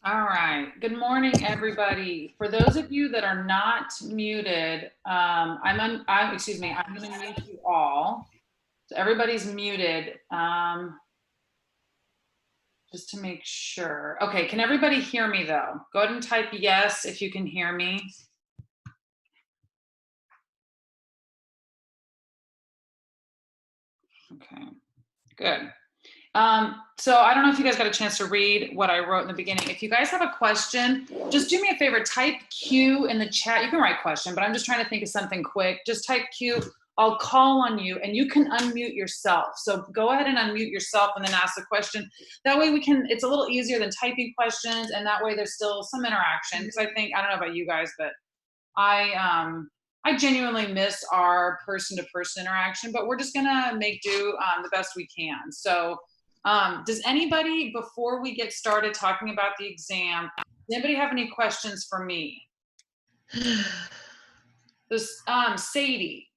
All right. Good morning, everybody. For those of you that are not muted, excuse me, I'm going to mute you all. So everybody's muted, just to make sure. Okay, can everybody hear me though? Go ahead and type yes if you can hear me. Okay, good. So I don't know if you guys got a chance to read what I wrote in the beginning. If you guys have a question, just do me a favor, type Q in the chat. You can write question, but I'm just trying to think of something quick. Just type Q. I'll call on you and you can unmute yourself. So go ahead and unmute yourself and then ask the question. That way it's a little easier than typing questions, and that way there's still some interaction. Because I don't know about you guys, but I genuinely miss our person-to-person interaction, but we're just gonna make do the best we can. So does anybody, before we get started talking about the exam, does anybody have any questions for me? This Sadie,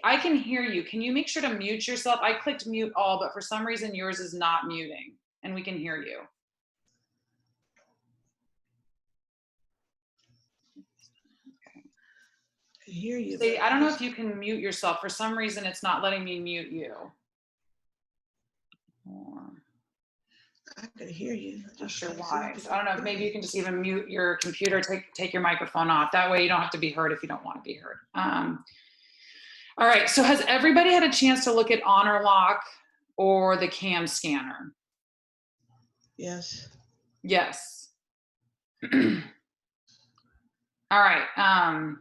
I can hear you. Can you make sure to mute yourself? I clicked mute all, but for some reason yours is not muting, and we can hear you. I hear you. Sadie, I don't know if you can mute yourself. For some reason, it's not letting me mute you. I could hear you. Not sure why. So I don't know. Maybe you can just even mute your computer, take your microphone off. That way you don't have to be heard if you don't want to be heard. All right. So has everybody had a chance to look at Honor Lock or the CAM scanner? Yes. Yes. All right.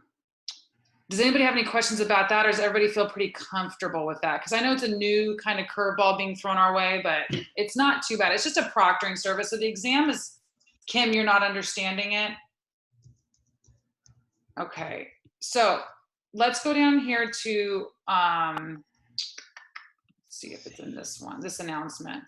Does anybody have any questions about that, or does everybody feel pretty comfortable with that? Because I know it's a new kind of curveball being thrown our way, but it's not too bad. It's just a proctoring service. So the exam is, Kim, you're not understanding it? Okay. So let's go down here to, see if it's in this one, this announcement.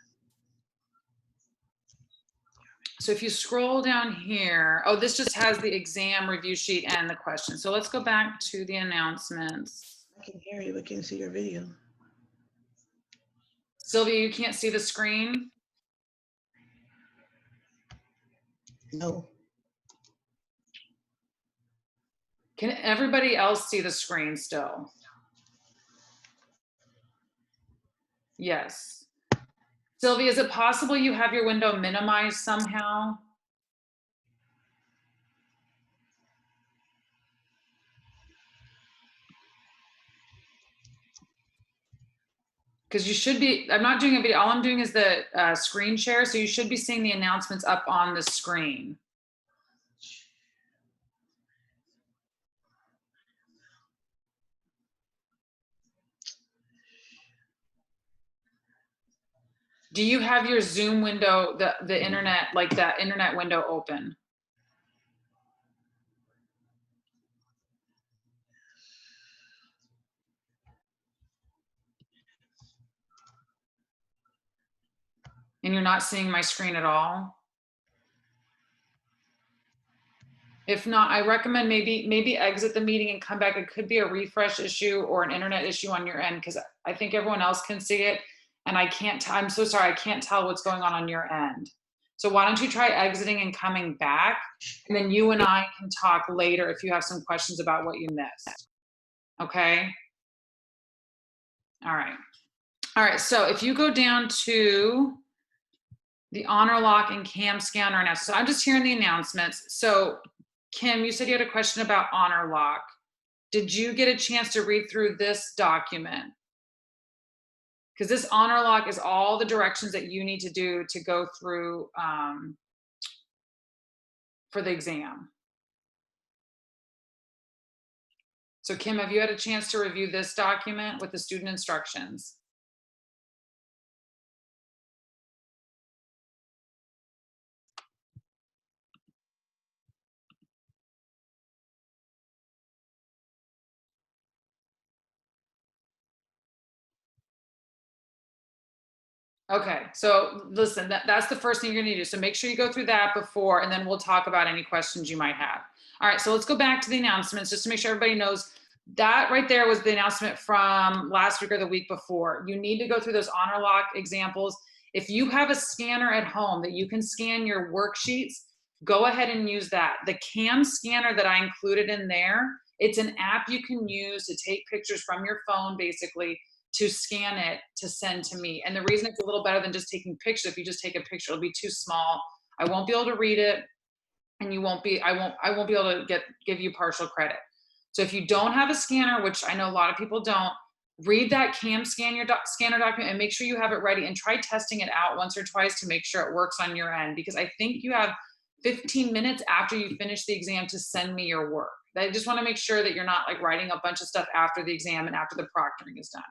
So if you scroll down here, oh, this just has the exam review sheet and the question. So let's go back to the announcements. I can hear you, but can't see your video. Sylvia, you can't see the screen? No. Can everybody else see the screen still? Yes. Sylvia, is it possible you have your window minimized somehow? Because you should be, I'm not doing a video, all I'm doing is the screen share, so you should be seeing the announcements up on the screen. Do you have your Zoom window, the internet, like that internet window open? And you're not seeing my screen at all? If not, I recommend maybe exit the meeting and come back. It could be a refresh issue or an internet issue on your end, because I think everyone else can see it. And I can't, I'm so sorry, I can't tell what's going on your end. So why don't you try exiting and coming back, and then you and I can talk later if you have some questions about what you missed. Okay? All right. All right, so if you go down to the Honor Lock and CAM scanner now, so I'm just hearing the announcements. So Kim, you said you had a question about Honor Lock. Did you get a chance to read through this document? Because this Honor Lock is all the directions that you need to do to go through for the exam. So Kim, have you had a chance to review this document with the student instructions? Okay, so listen, that's the first thing you're gonna do. So make sure you go through that before, and then we'll talk about any questions you might have. All right, so let's go back to the announcements just to make sure everybody knows that right there was the announcement from last week or the week before. You need to go through those Honor Lock examples. If you have a scanner at home that you can scan your worksheets, go ahead and use that. The CAM scanner that I included in there, it's an app you can use to take pictures from your phone, basically, to scan it to send to me. And the reason it's a little better than just taking pictures, if you just take a picture, it'll be too small. I won't be able to read it, and I won't be able to give you partial credit. So if you don't have a scanner, which I know a lot of people don't, read that CAM scanner document and make sure you have it ready, and try testing it out once or twice to make sure it works on your end, because I think you have 15 minutes after you finish the exam to send me your work. I just want to make sure that you're not like writing a bunch of stuff after the exam and after the proctoring is done.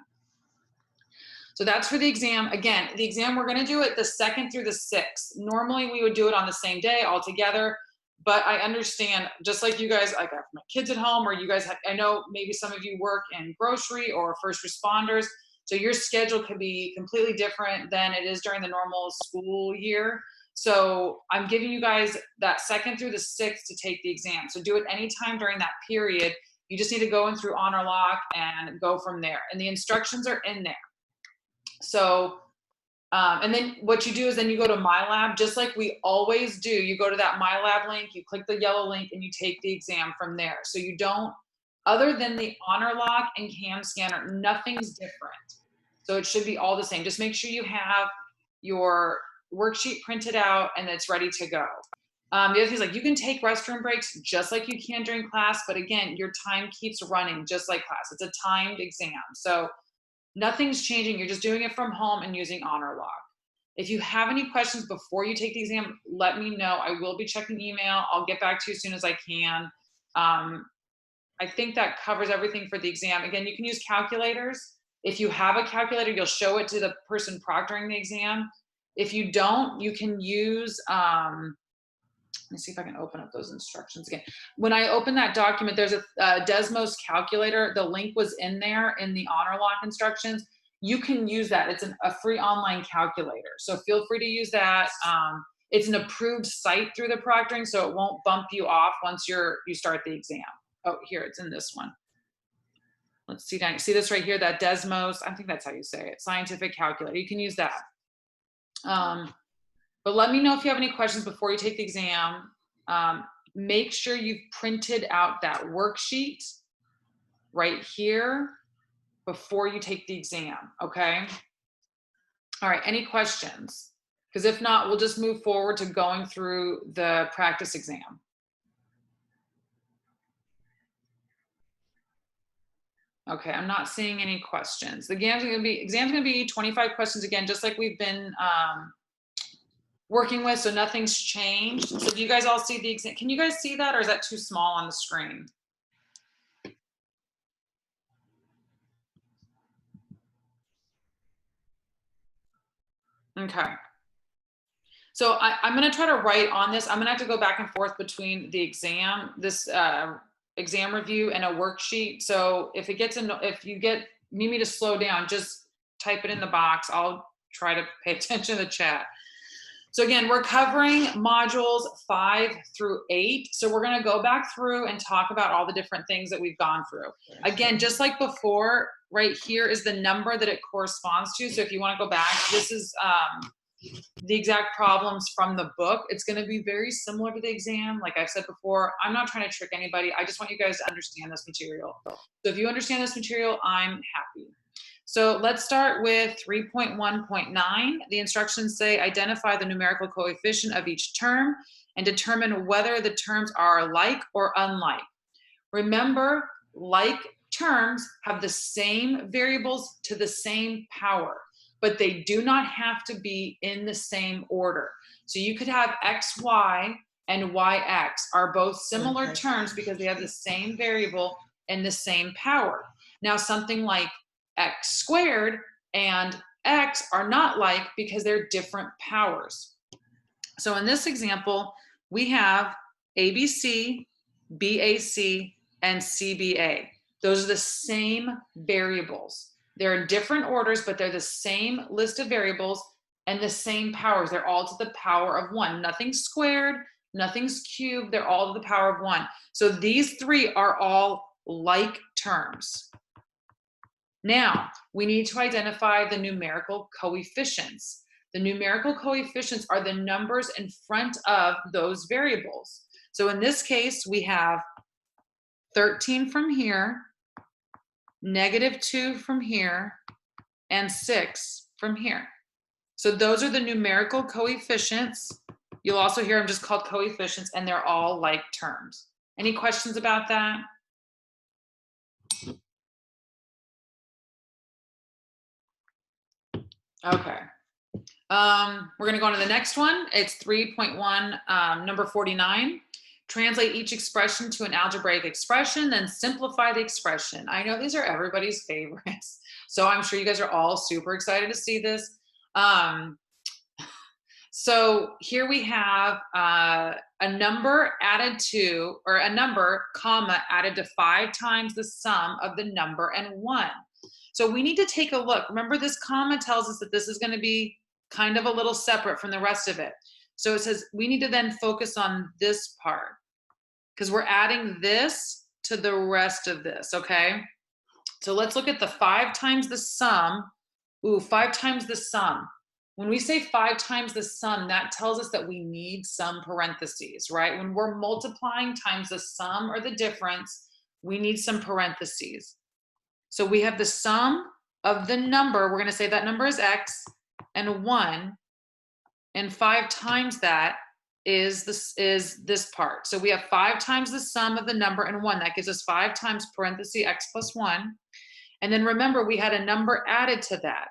So that's for the exam. Again, the exam, we're going to do it the 2nd through the 6th. Normally we would do it on the same day all together, but I understand, just like you guys, I got my kids at home, or you guys have, I know maybe some of you work in grocery or first responders, so your schedule could be completely different than it is during the normal school year. So I'm giving you guys that 2nd through the 6th to take the exam. So do it anytime during that period. You just need to go in through Honor Lock and go from there. And the instructions are in there. So, and then what you do is then you go to My Lab, just like we always do. You go to that My Lab link, you click the yellow link, and you take the exam from there. So you don't, other than the Honor Lock and CAM scanner, nothing's different. So it should be all the same. Just make sure you have your worksheet printed out and it's ready to go. The other thing is, like, you can take restroom breaks just like you can during class, but again, your time keeps running just like class. It's a timed exam. So nothing's changing. You're just doing it from home and using Honor Lock. If you have any questions before you take the exam, let me know. I will be checking email. I'll get back to you as soon as I can. I think that covers everything for the exam. Again, you can use calculators. If you have a calculator, you'll show it to the person proctoring the exam. If you don't, you can use, let me see if I can open up those instructions again. When I open that document, there's a Desmos Calculator. The link was in there in the Honor Lock instructions. You can use that. It's a free online calculator. So feel free to use that. It's an approved site through the proctoring, so it won't bump you off once you start the exam. Oh, here, it's in this one. Let's see down. See this right here, that Desmos, I think that's how you say it, scientific calculator. You can use that. But let me know if you have any questions before you take the exam. Make sure you've printed out that worksheet right here before you take the exam, okay? All right, any questions? Because if not, we'll just move forward to going through the practice exam. Okay, I'm not seeing any questions. The exam's gonna be 25 questions again, just like we've been working with, so nothing's changed. So do you guys all see the exam? Can you guys see that, or is that too small on the screen? Okay. So I'm gonna try to write on this. I'm gonna have to go back and forth between the exam, this exam review, and a worksheet. So if you need me to slow down, just type it in the box. I'll try to pay attention to the chat. So again, we're covering modules 5 through 8. So we're gonna go back through and talk about all the different things that we've gone through. Again, just like before, right here is the number that it corresponds to. So if you wanna go back, this is the exact problems from the book. It's gonna be very similar to the exam. Like I've said before, I'm not trying to trick anybody. I just want you guys to understand this material. So if you understand this material, I'm happy. So let's start with 3.1.9. The instructions say identify the numerical coefficient of each term and determine whether the terms are like or unlike. Remember, like terms have the same variables to the same power, but they do not have to be in the same order. So you could have xy and yx are both similar terms because they have the same variable and the same power. Now something like x squared and x are not like because they're different powers. So in this example, we have ABC, BAC, and CBA. Those are the same variables. They're in different orders, but they're the same list of variables and the same powers. They're all to the power of 1. Nothing's squared, nothing's cubed. They're all to the power of 1. So these 3 are all like terms. Now, we need to identify the numerical coefficients. The numerical coefficients are the numbers in front of those variables. So in this case, we have 13 from here, -2 from here, and 6 from here. So those are the numerical coefficients. You'll also hear them just called coefficients, and they're all like terms. Any questions about that? Okay. We're going to go on to the next one. It's 3.1, number 49. Translate each expression to an algebraic expression, then simplify the expression. I know these are everybody's favorites, so I'm sure you guys are all super excited to see this. So here we have a number added to, or a number, comma, added to 5 times the sum of the number and 1. So we need to take a look. Remember, this comma tells us that this is going to be kind of a little separate from the rest of it. So it says we need to then focus on this part because we're adding this to the rest of this, okay? So let's look at the 5 times the sum. Ooh, 5 times the sum. When we say 5 times the sum, that tells us that we need some parentheses, right? When we're multiplying times the sum or the difference, we need some parentheses. So we have the sum of the number, we're going to say that number is x, and 1, and 5 times that is this part. So we have 5 times the sum of the number and 1. That gives us 5 times parenthesis x plus 1. And then remember, we had a number added to that.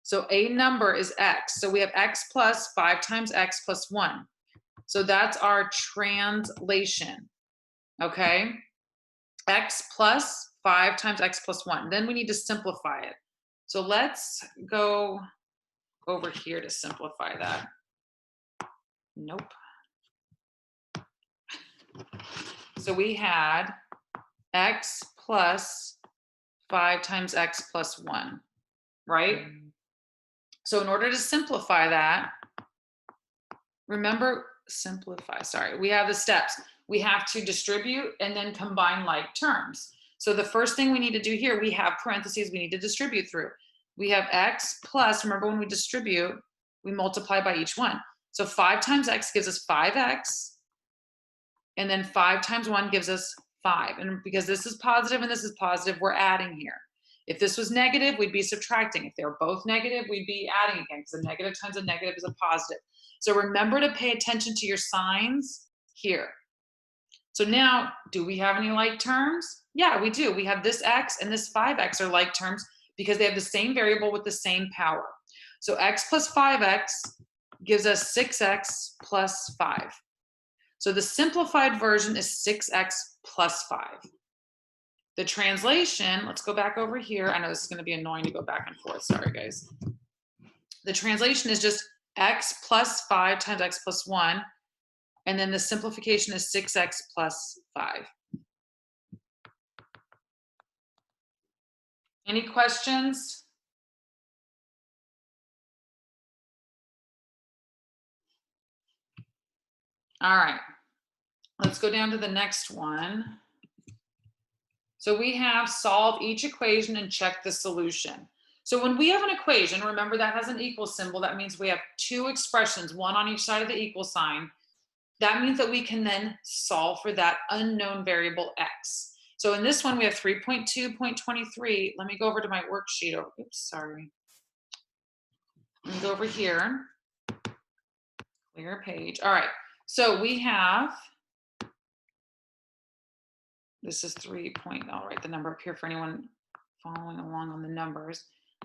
So a number is x. So we have x plus 5 times x plus 1. So that's our translation, okay? X plus 5 times x plus 1. Then we need to simplify it. So let's go over here to simplify that. Nope. So we had x plus 5 times x plus 1, right? So in order to simplify that, remember, sorry, we have the steps. We have to distribute and then combine like terms. So the first thing we need to do here, we have parentheses we need to distribute through. We have x plus, remember when we distribute, we multiply by each one. So 5 times x gives us 5x, and then 5 times 1 gives us 5. And because this is positive and this is positive, we're adding here. If this was negative, we'd be subtracting. If they were both negative, we'd be adding again, because a negative times a negative is a positive. So remember to pay attention to your signs here. So now, do we have any like terms? Yeah, we do. We have this x and this 5x are like terms because they have the same variable with the same power. So x plus 5x gives us 6x plus 5. So the simplified version is 6x plus 5. The translation, let's go back over here. I know this is going to be annoying to go back and forth. Sorry, guys. The translation is just x plus 5 times x plus 1. And then the simplification is 6x plus 5. Any questions? All right. Let's go down to the next one. So we have solve each equation and check the solution. So when we have an equation, remember that has an equal symbol. That means we have 2 expressions, one on each side of the equal sign. That means that we can then solve for that unknown variable x. So in this one, we have 3.2.23. Let me go over to my worksheet. Oops, sorry. Let me go over here. Clear page. All right. So we have, this is 3. I'll write the number up here for anyone following along on the numbers.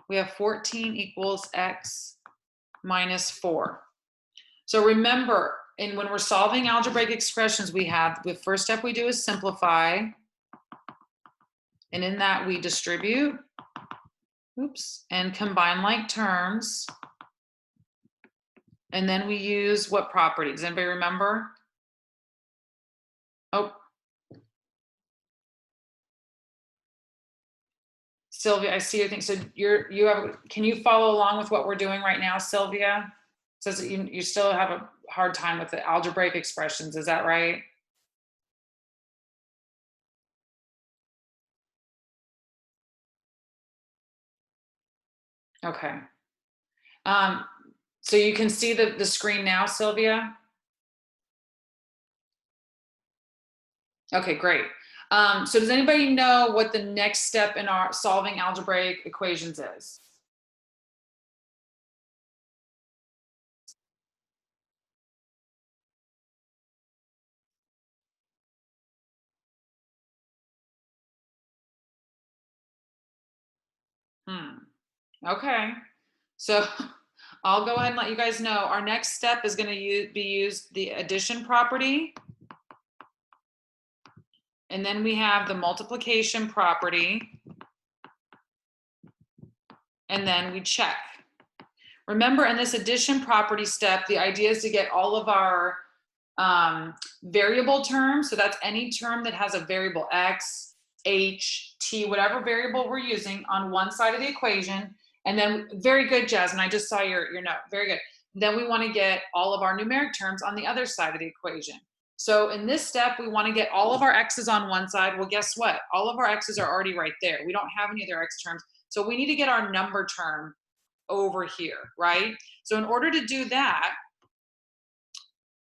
We have 14 equals x minus 4. So remember, and when we're solving algebraic expressions, we have the first step we do is simplify. And in that we distribute, and combine like terms. And then we use what property? Does anybody remember? Oh. Sylvia, I see your thing. So can you follow along with what we're doing right now, Sylvia? It says that you still have a hard time with the algebraic expressions, is that right? Okay. So you can see the screen now, Sylvia? Okay, great. So does anybody know what the next step in our solving algebraic equations is? Okay. So I'll go ahead and let you guys know. Our next step is going to be used the addition property. And then we have the multiplication property. And then we check. Remember, in this addition property step, the idea is to get all of our variable terms. So that's any term that has a variable x, h, t, whatever variable we're using on one side of the equation. And then, very good, Jasmine, I just saw your note, very good. Then we want to get all of our numeric terms on the other side of the equation. So in this step, we want to get all of our x's on one side. Well, guess what? All of our x's are already right there. We don't have any other x terms. So we need to get our number term over here, right? So in order to do that,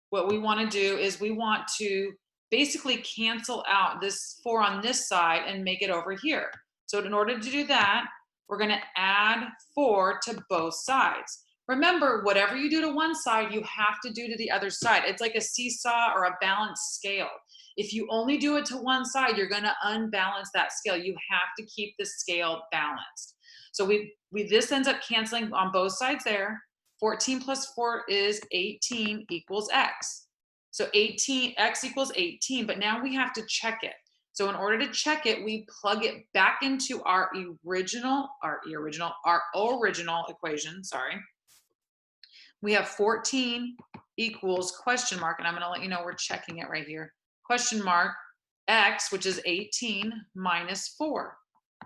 what we want to do is we want to basically cancel out this 4 on this side and make it over here. So in order to do that, we're going to add 4 to both sides. Remember, whatever you do to one side, you have to do to the other side. It's like a seesaw or a balanced scale. If you only do it to one side, you're going to unbalance that scale. You have to keep the scale balanced. So this ends up canceling on both sides there. 14 plus 4 is 18 equals x. So x equals 18, but now we have to check it. So in order to check it, we plug it back into our original equation, sorry. We have 14 equals question mark, and I'm gonna let you know we're checking it right here. Question mark, x, which is 18 minus 4.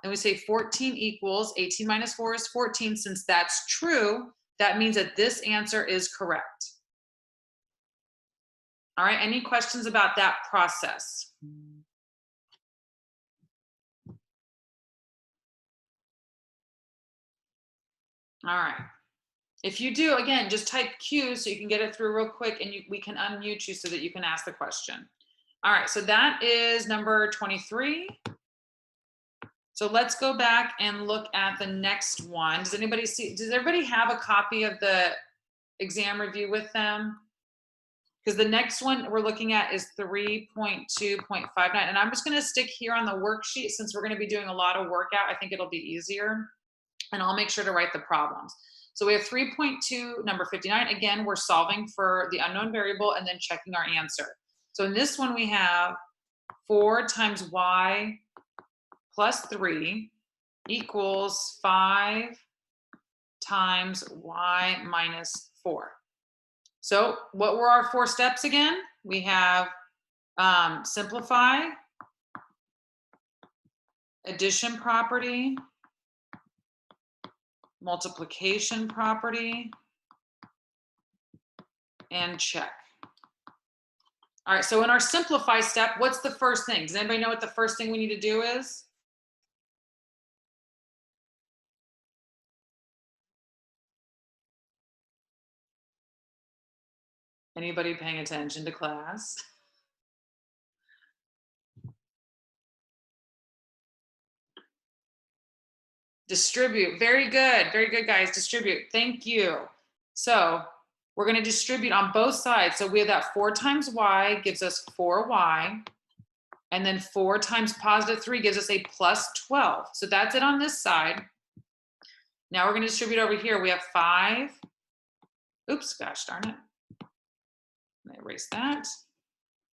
And we say 14 equals 18 minus 4 is 14. Since that's true, that means that this answer is correct. All right, any questions about that process? All right. If you do, again, just type Q so you can get it through real quick, and we can unmute you so that you can ask the question. All right, so that is number 23. So let's go back and look at the next one. Does everybody have a copy of the exam review with them? Because the next one we're looking at is 3.2.59. And I'm just going to stick here on the worksheet since we're going to be doing a lot of workout. I think it'll be easier. And I'll make sure to write the problems. So we have 3.2, number 59. Again, we're solving for the unknown variable and then checking our answer. So in this one, we have 4 times y plus 3 equals 5 times y minus 4. So what were our 4 steps again? We have simplify, addition property, multiplication property, and check. All right, so in our simplify step, what's the first thing? Does anybody know what the first thing we need to do is? Anybody paying attention to class? Distribute. Very good, guys. Distribute. Thank you. So we're going to distribute on both sides. So we have that 4 times y gives us 4y. And then 4 times positive 3 gives us a plus 12. So that's it on this side. Now we're going to distribute over here. We have 5. Oops, gosh darn it. Let me erase that.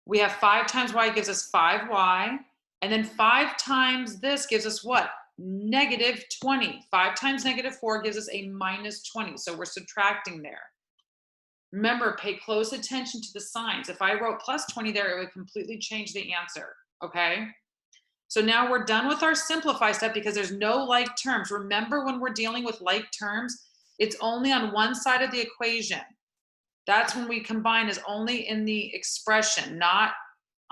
We have 5 times y gives us 5y. And then 5 times this gives us what? Negative 20. 5 times negative 4 gives us a minus 20. So we're subtracting there. Remember, pay close attention to the signs. If I wrote plus 20 there, it would completely change the answer, okay? So now we're done with our simplify step because there's no like terms. Remember, when we're dealing with like terms, it's only on one side of the equation. That's when we combine, is only in the expression, not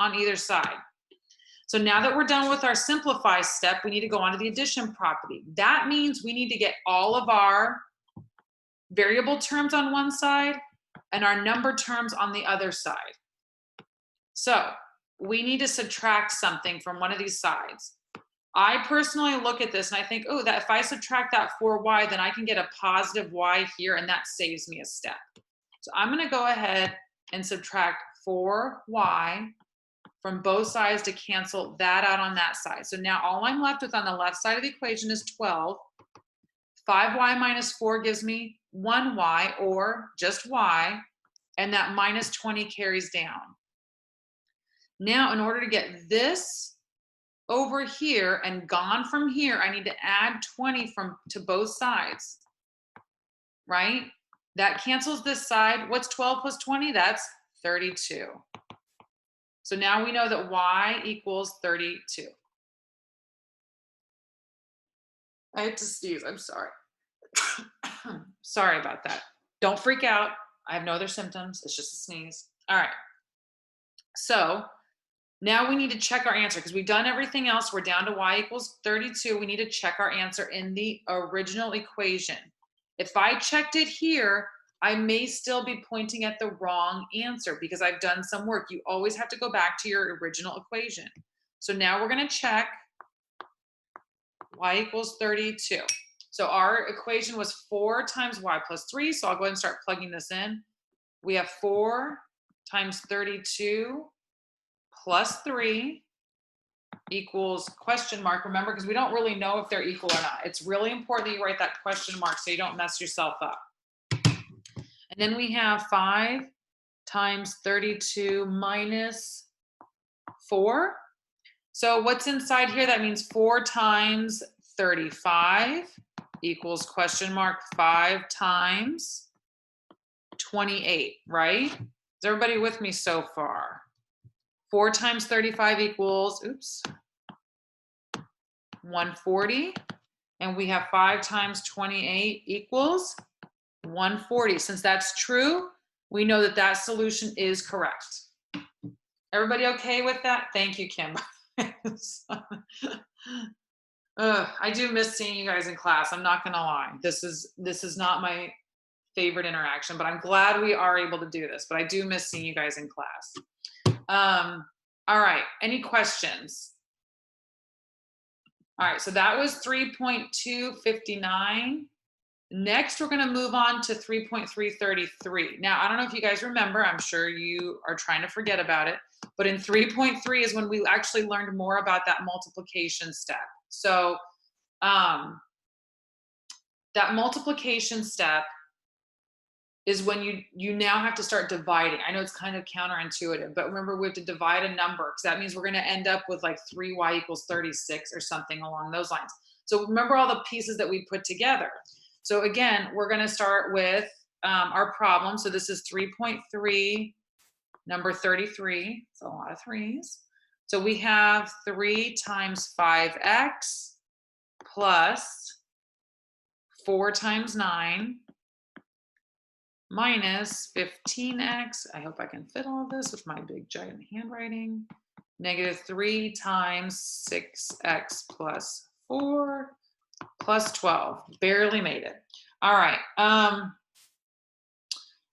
on either side. So now that we're done with our simplify step, we need to go on to the addition property. That means we need to get all of our variable terms on one side and our number terms on the other side. So we need to subtract something from one of these sides. I personally look at this and I think, oh, that if I subtract that 4y, then I can get a positive y here, and that saves me a step. So I'm going to go ahead and subtract 4y from both sides to cancel that out on that side. So now all I'm left with on the left side of the equation is 12. 5y minus 4 gives me 1y, or just y, and that minus 20 carries down. Now, in order to get this over here and gone from here, I need to add 20 to both sides, right? That cancels this side. What's 12 plus 20? That's 32. So now we know that y equals 32. I had to sneeze, I'm sorry. Sorry about that. Don't freak out. I have no other symptoms. It's just a sneeze. All right. So now we need to check our answer because we've done everything else. We're down to y equals 32. We need to check our answer in the original equation. If I checked it here, I may still be pointing at the wrong answer because I've done some work. You always have to go back to your original equation. So now we're going to check y equals 32. So our equation was 4 times y plus 3. So I'll go ahead and start plugging this in. We have 4 times 32 plus 3 equals question mark. Remember, because we don't really know if they're equal or not. It's really important that you write that question mark so you don't mess yourself up. And then we have 5 times 32 minus 4. So what's inside here? That means 4 times 35 equals question mark 5 times 28, right? Is everybody with me so far? 4 times 35 equals, 140. And we have 5 times 28 equals 140. Since that's true, we know that that solution is correct. Everybody okay with that? Thank you, Kim. I do miss seeing you guys in class. I'm not gonna lie. This is not my favorite interaction, but I'm glad we are able to do this. But I do miss seeing you guys in class. All right, any questions? All right, so that was 3.259. Next, we're gonna move on to 3.333. Now, I don't know if you guys remember, I'm sure you are trying to forget about it, but in 3.3 is when we actually learned more about that multiplication step. So that multiplication step is when you now have to start dividing. I know it's kind of counterintuitive, but remember we have to divide a number because that means we're going to end up with like 3y equals 36 or something along those lines. So remember all the pieces that we put together. So again, we're going to start with our problem. So this is 3.3, number 33. It's a lot of threes. So we have 3 times 5x plus 4 times 9 minus 15x. I hope I can fit all of this with my big giant handwriting. Negative 3 times 6x plus 4 plus 12. Barely made it. All right.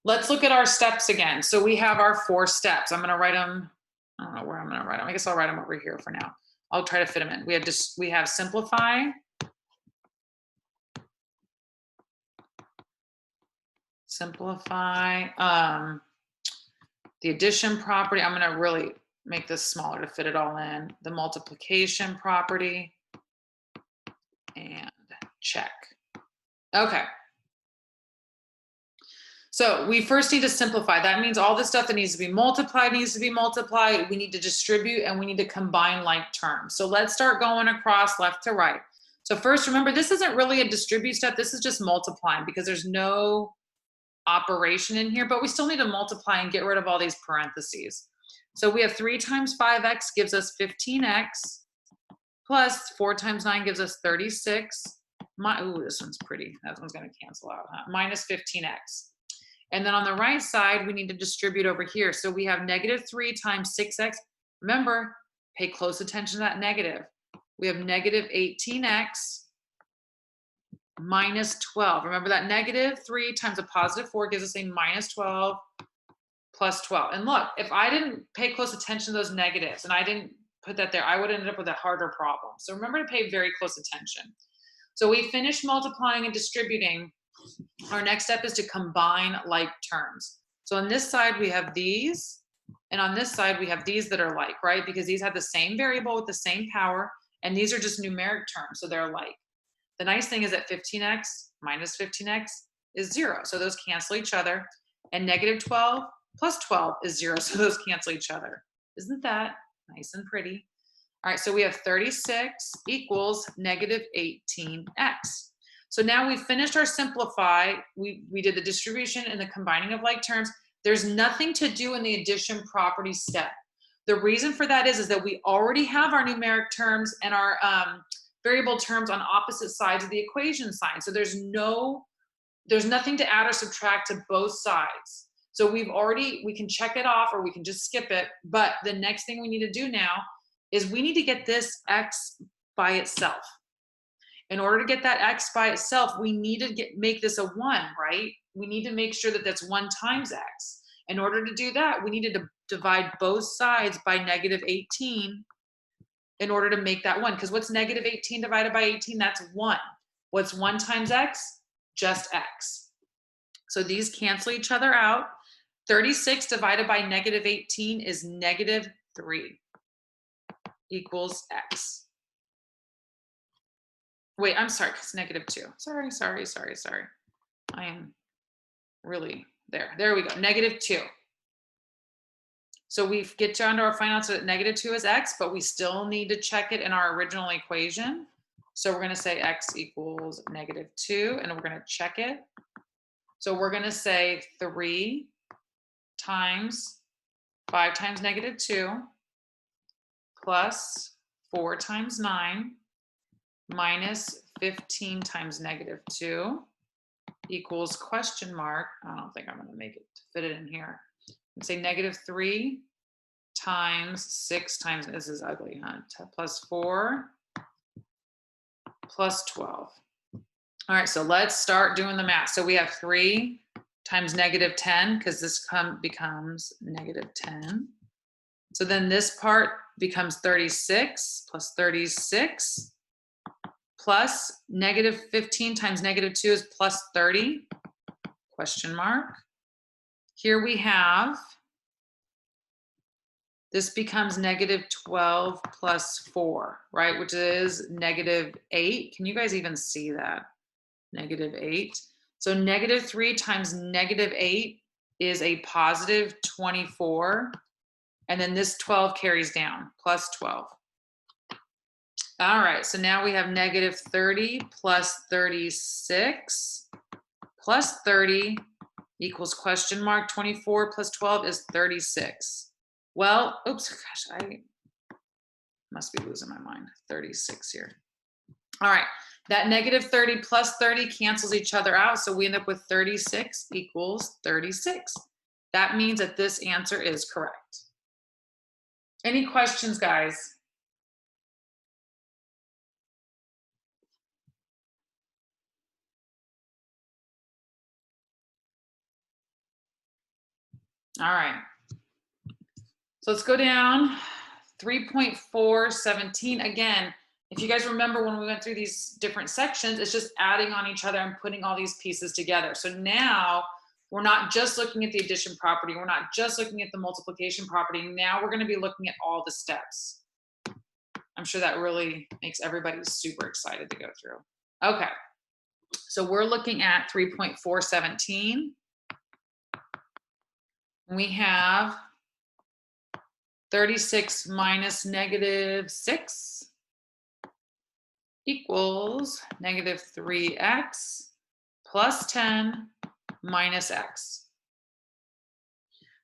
Let's look at our steps again. So we have our 4 steps. I'm going to write them. I don't know where I'm going to write them. I guess I'll write them over here for now. I'll try to fit them in. We have simplify. Simplify. The addition property. I'm going to really make this smaller to fit it all in. The multiplication property. And check. Okay. So we first need to simplify. That means all the stuff that needs to be multiplied needs to be multiplied. We need to distribute and we need to combine like terms. So let's start going across left to right. So first, remember, this isn't really a distribute step. This is just multiplying because there's no operation in here, but we still need to multiply and get rid of all these parentheses. So we have 3 times 5x gives us 15x plus 4 times 9 gives us 36. Ooh, this one's pretty. That one's going to cancel out, huh? Minus 15x. And then on the right side, we need to distribute over here. So we have negative 3 times 6x. Remember, pay close attention to that negative. We have negative 18x minus 12. Remember that negative 3 times a positive 4 gives us a minus 12 plus 12. And look, if I didn't pay close attention to those negatives and I didn't put that there, I would have ended up with a harder problem. So remember to pay very close attention. So we finished multiplying and distributing. Our next step is to combine like terms. So on this side, we have these, and on this side, we have these that are like, right? Because these have the same variable with the same power, and these are just numeric terms, so they're like. The nice thing is that 15x minus 15x is 0, so those cancel each other, and negative 12 plus 12 is 0, so those cancel each other. Isn't that nice and pretty? All right, so we have 36 equals negative 18x. So now we've finished our simplify. We did the distribution and the combining of like terms. There's nothing to do in the addition property step. The reason for that is that we already have our numeric terms and our variable terms on opposite sides of the equation sign. So there's nothing to add or subtract to both sides. So we can check it off or we can just skip it. But the next thing we need to do now is we need to get this x by itself. In order to get that x by itself, we need to make this a 1, right? We need to make sure that that's 1 times x. In order to do that, we needed to divide both sides by negative 18 in order to make that 1. Because what's negative 18 divided by 18? That's 1. What's 1 times x? Just x. So these cancel each other out. 36 divided by negative 18 is negative 3 equals x. Wait, I'm sorry, it's negative 2. Sorry. I am really there. There we go, negative 2. So we get down to our final answer that negative 2 is x, but we still need to check it in our original equation. So we're gonna say x equals negative 2, and we're gonna check it. So we're gonna say 3 times 5 times negative 2 plus 4 times 9 minus 15 times negative 2 equals question mark. I don't think I'm going to make it to fit it in here. Let's say negative 3 times 6 times, this is ugly, huh? Plus 4 plus 12. All right, so let's start doing the math. So we have 3 times negative 10, because this becomes negative 10. So then this part becomes 36 plus 36 plus negative 15 times negative 2 is plus 30, question mark. Here we have, this becomes negative 12 plus 4, right, which is negative 8. Can you guys even see that? Negative 8. So negative 3 times negative 8 is a positive 24. And then this 12 carries down, plus 12. All right, so now we have negative 30 plus 36 plus 30 equals question mark 24 plus 12 is 36. Well, oops, gosh, I must be losing my mind. 36 here. All right, that negative 30 plus 30 cancels each other out, so we end up with 36 equals 36. That means that this answer is correct. Any questions, guys? All right. So let's go down 3.417. Again, if you guys remember when we went through these different sections, it's just adding on each other and putting all these pieces together. So now we're not just looking at the addition property. We're not just looking at the multiplication property. Now we're going to be looking at all the steps. I'm sure that really makes everybody super excited to go through. Okay. So we're looking at 3.417. We have 36 minus negative 6 equals negative 3x plus 10 minus x.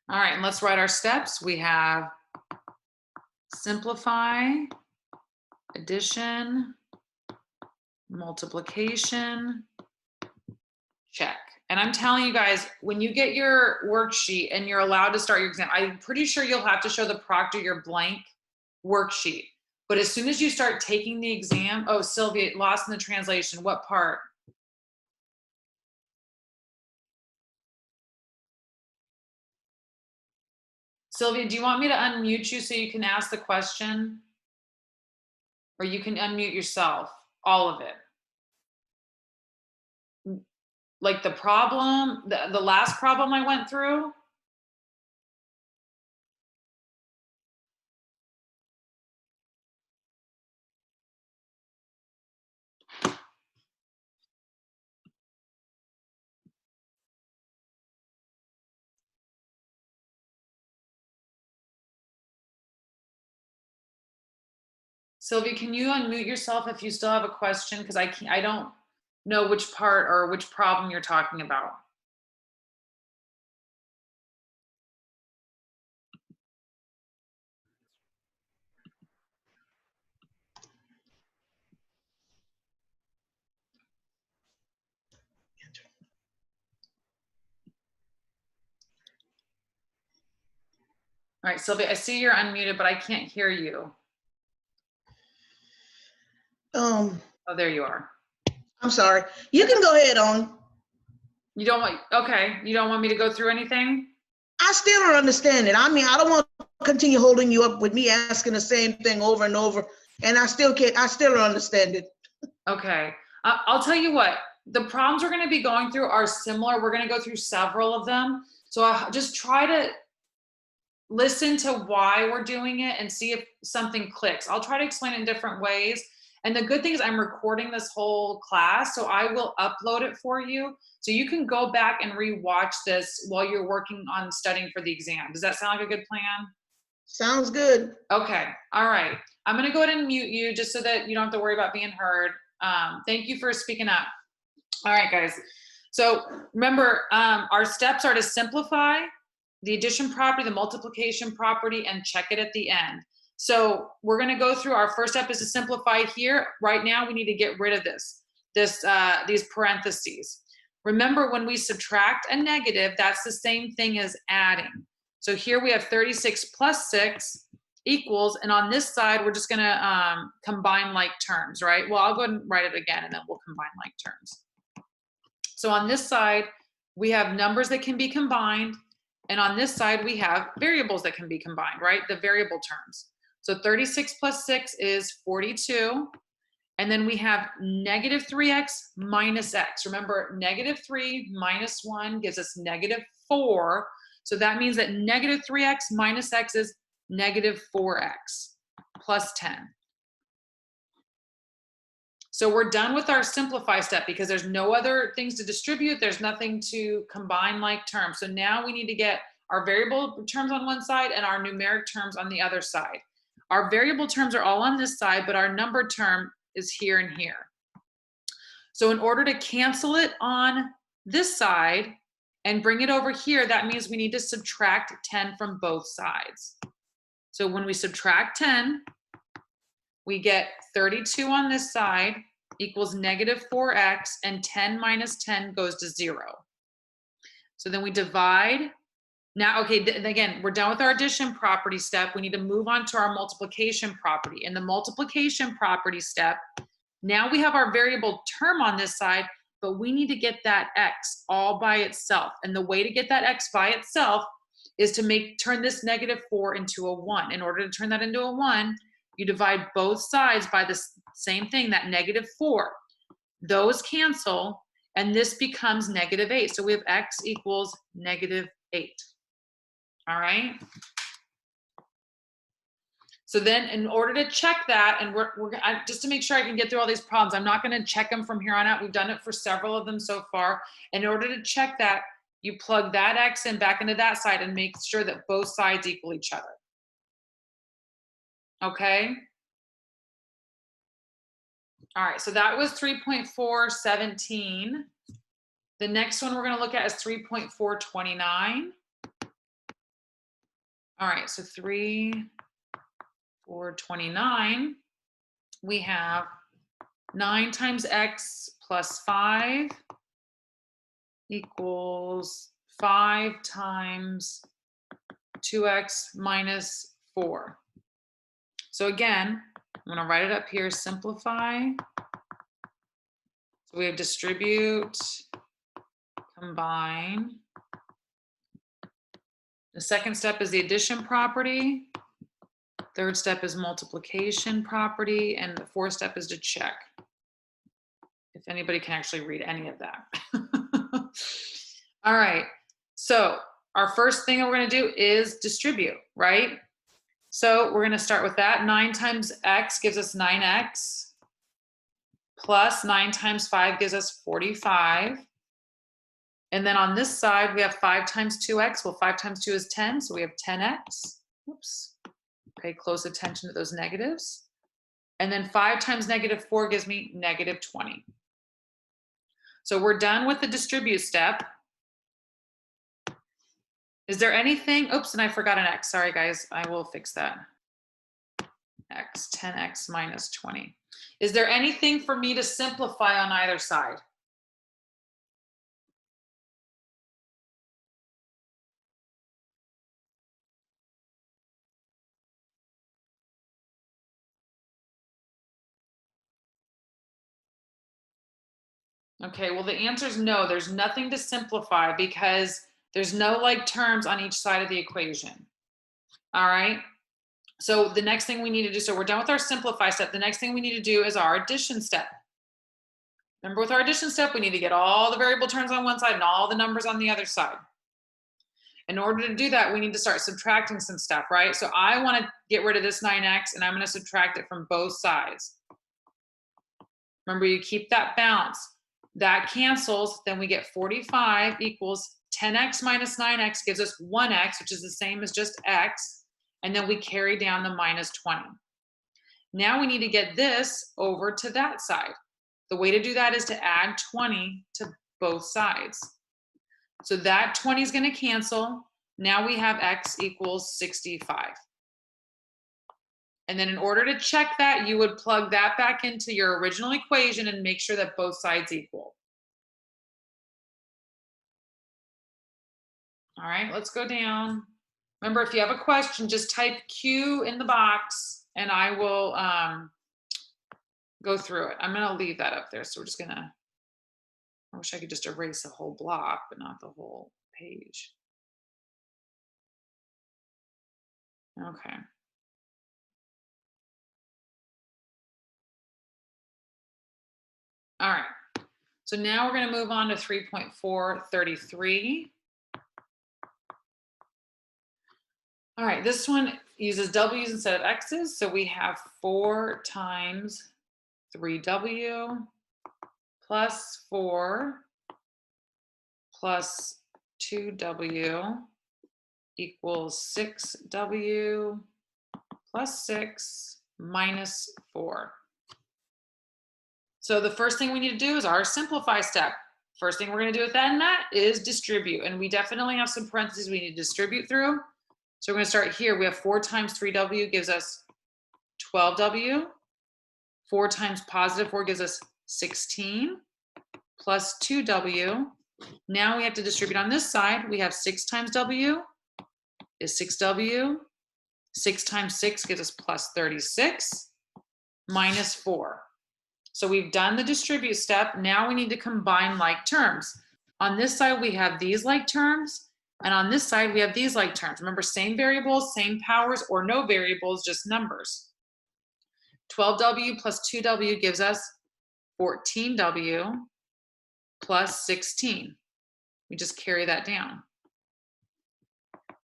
All right, and let's write our steps. We have simplify, addition, multiplication, check. And I'm telling you guys, when you get your worksheet and you're allowed to start your exam, I'm pretty sure you'll have to show the proctor your blank worksheet. But as soon as you start taking the exam, oh, Sylvia, lost in the translation, what part? Sylvia, do you want me to unmute you so you can ask the question? Or you can unmute yourself, all of it. Like the problem, the last problem I went through? Sylvia, can you unmute yourself if you still have a question? Because I don't know which part or which problem you're talking about. All right, Sylvia, I see you're unmuted, but I can't hear you. Oh, there you are. I'm sorry. You can go ahead on. You don't want, okay, you don't want me to go through anything? I still don't understand it. I mean, I don't want to continue holding you up with me asking the same thing over and over, and I still don't understand it. Okay, I'll tell you what, the problems we're going to be going through are similar. We're going to go through several of them. So I just try to listen to why we're doing it and see if something clicks. I'll try to explain it in different ways. And the good thing is I'm recording this whole class, so I will upload it for you. So you can go back and re-watch this while you're working on studying for the exam. Does that sound like a good plan? Sounds good. Okay, all right. I'm gonna go ahead and mute you just so that you don't have to worry about being heard. Thank you for speaking up. All right, guys. So remember, our steps are to simplify the addition property, the multiplication property, and check it at the end. So we're going to go through, our first step is to simplify here. Right now, we need to get rid of these parentheses. Remember, when we subtract a negative, that's the same thing as adding. So here we have 36 plus 6 equals, and on this side, we're just going to combine like terms, right? Well, I'll go ahead and write it again, and then we'll combine like terms. So on this side, we have numbers that can be combined, and on this side, we have variables that can be combined, right? The variable terms. So 36 plus 6 is 42. And then we have negative 3x minus x. Remember, negative 3 minus 1 gives us negative 4. So that means that negative 3x minus x is negative 4x plus 10. So we're done with our simplify step because there's no other things to distribute. There's nothing to combine like terms. So now we need to get our variable terms on one side and our numeric terms on the other side. Our variable terms are all on this side, but our number term is here and here. So in order to cancel it on this side and bring it over here, that means we need to subtract 10 from both sides. So when we subtract 10, we get 32 on this side equals negative 4x, and 10 minus 10 goes to 0. So then we divide. Now, okay, again, we're done with our addition property step. We need to move on to our multiplication property. In the multiplication property step, now we have our variable term on this side, but we need to get that x all by itself. And the way to get that x by itself is to turn this negative 4 into a 1. In order to turn that into a 1, you divide both sides by the same thing, that negative 4. Those cancel, and this becomes negative 8. So we have x equals negative 8. All right. So then in order to check that, and just to make sure I can get through all these problems, I'm not going to check them from here on out. We've done it for several of them so far. In order to check that, you plug that x in back into that side and make sure that both sides equal each other. Okay. All right, so that was 3.417. The next one we're going to look at is 3.429. All right, so 3.429, we have 9 times x plus 5 equals 5 times 2x minus 4. So again, I'm going to write it up here, simplify. So we have distribute, combine, The second step is the addition property. Third step is multiplication property. And the fourth step is to check. If anybody can actually read any of that. All right. So our first thing that we're going to do is distribute, right? So we're going to start with that. 9 times x gives us 9x. Plus 9 times 5 gives us 45. And then on this side, we have 5 times 2x. Well, 5 times 2 is 10, so we have 10x. Oops. Pay close attention to those negatives. And then 5 times negative 4 gives me negative 20. So we're done with the distribute step. Is there anything, oops, and I forgot an x. Sorry, guys, I will fix that. X, 10x minus 20. Is there anything for me to simplify on either side? Okay, well, the answer is no. There's nothing to simplify because there's no like terms on each side of the equation. All right. So the next thing we need to do, so we're done with our simplify step. The next thing we need to do is our addition step. Remember, with our addition step, we need to get all the variable terms on one side and all the numbers on the other side. In order to do that, we need to start subtracting some stuff, right? So I want to get rid of this 9x and I'm going to subtract it from both sides. Remember, you keep that balance. That cancels, then we get 45 equals 10x minus 9x gives us 1x, which is the same as just x, and then we carry down the minus 20. Now we need to get this over to that side. The way to do that is to add 20 to both sides. So that 20 is going to cancel. Now we have x equals 65. And then in order to check that, you would plug that back into your original equation and make sure that both sides equal. All right, let's go down. Remember, if you have a question, just type Q in the box and I will go through it. I'm going to leave that up there. So we're just going to, I wish I could just erase the whole block, but not the whole page. Okay. All right, so now we're going to move on to 3.433. All right, this one uses W's instead of X's. So we have 4 times 3W plus 4 plus 2W equals 6W plus 6 minus 4. So the first thing we need to do is our simplify step. First thing we're going to do with that and that is distribute. And we definitely have some parentheses we need to distribute through. So we're going to start here. We have 4 times 3W gives us 12W. 4 times positive 4 gives us 16 plus 2W. Now we have to distribute on this side. We have 6 times W is 6W. 6 times 6 gives us plus 36 minus 4. So we've done the distribute step. Now we need to combine like terms. On this side, we have these like terms. And on this side, we have these like terms. Remember, same variables, same powers, or no variables, just numbers. 12W plus 2W gives us 14W plus 16. We just carry that down.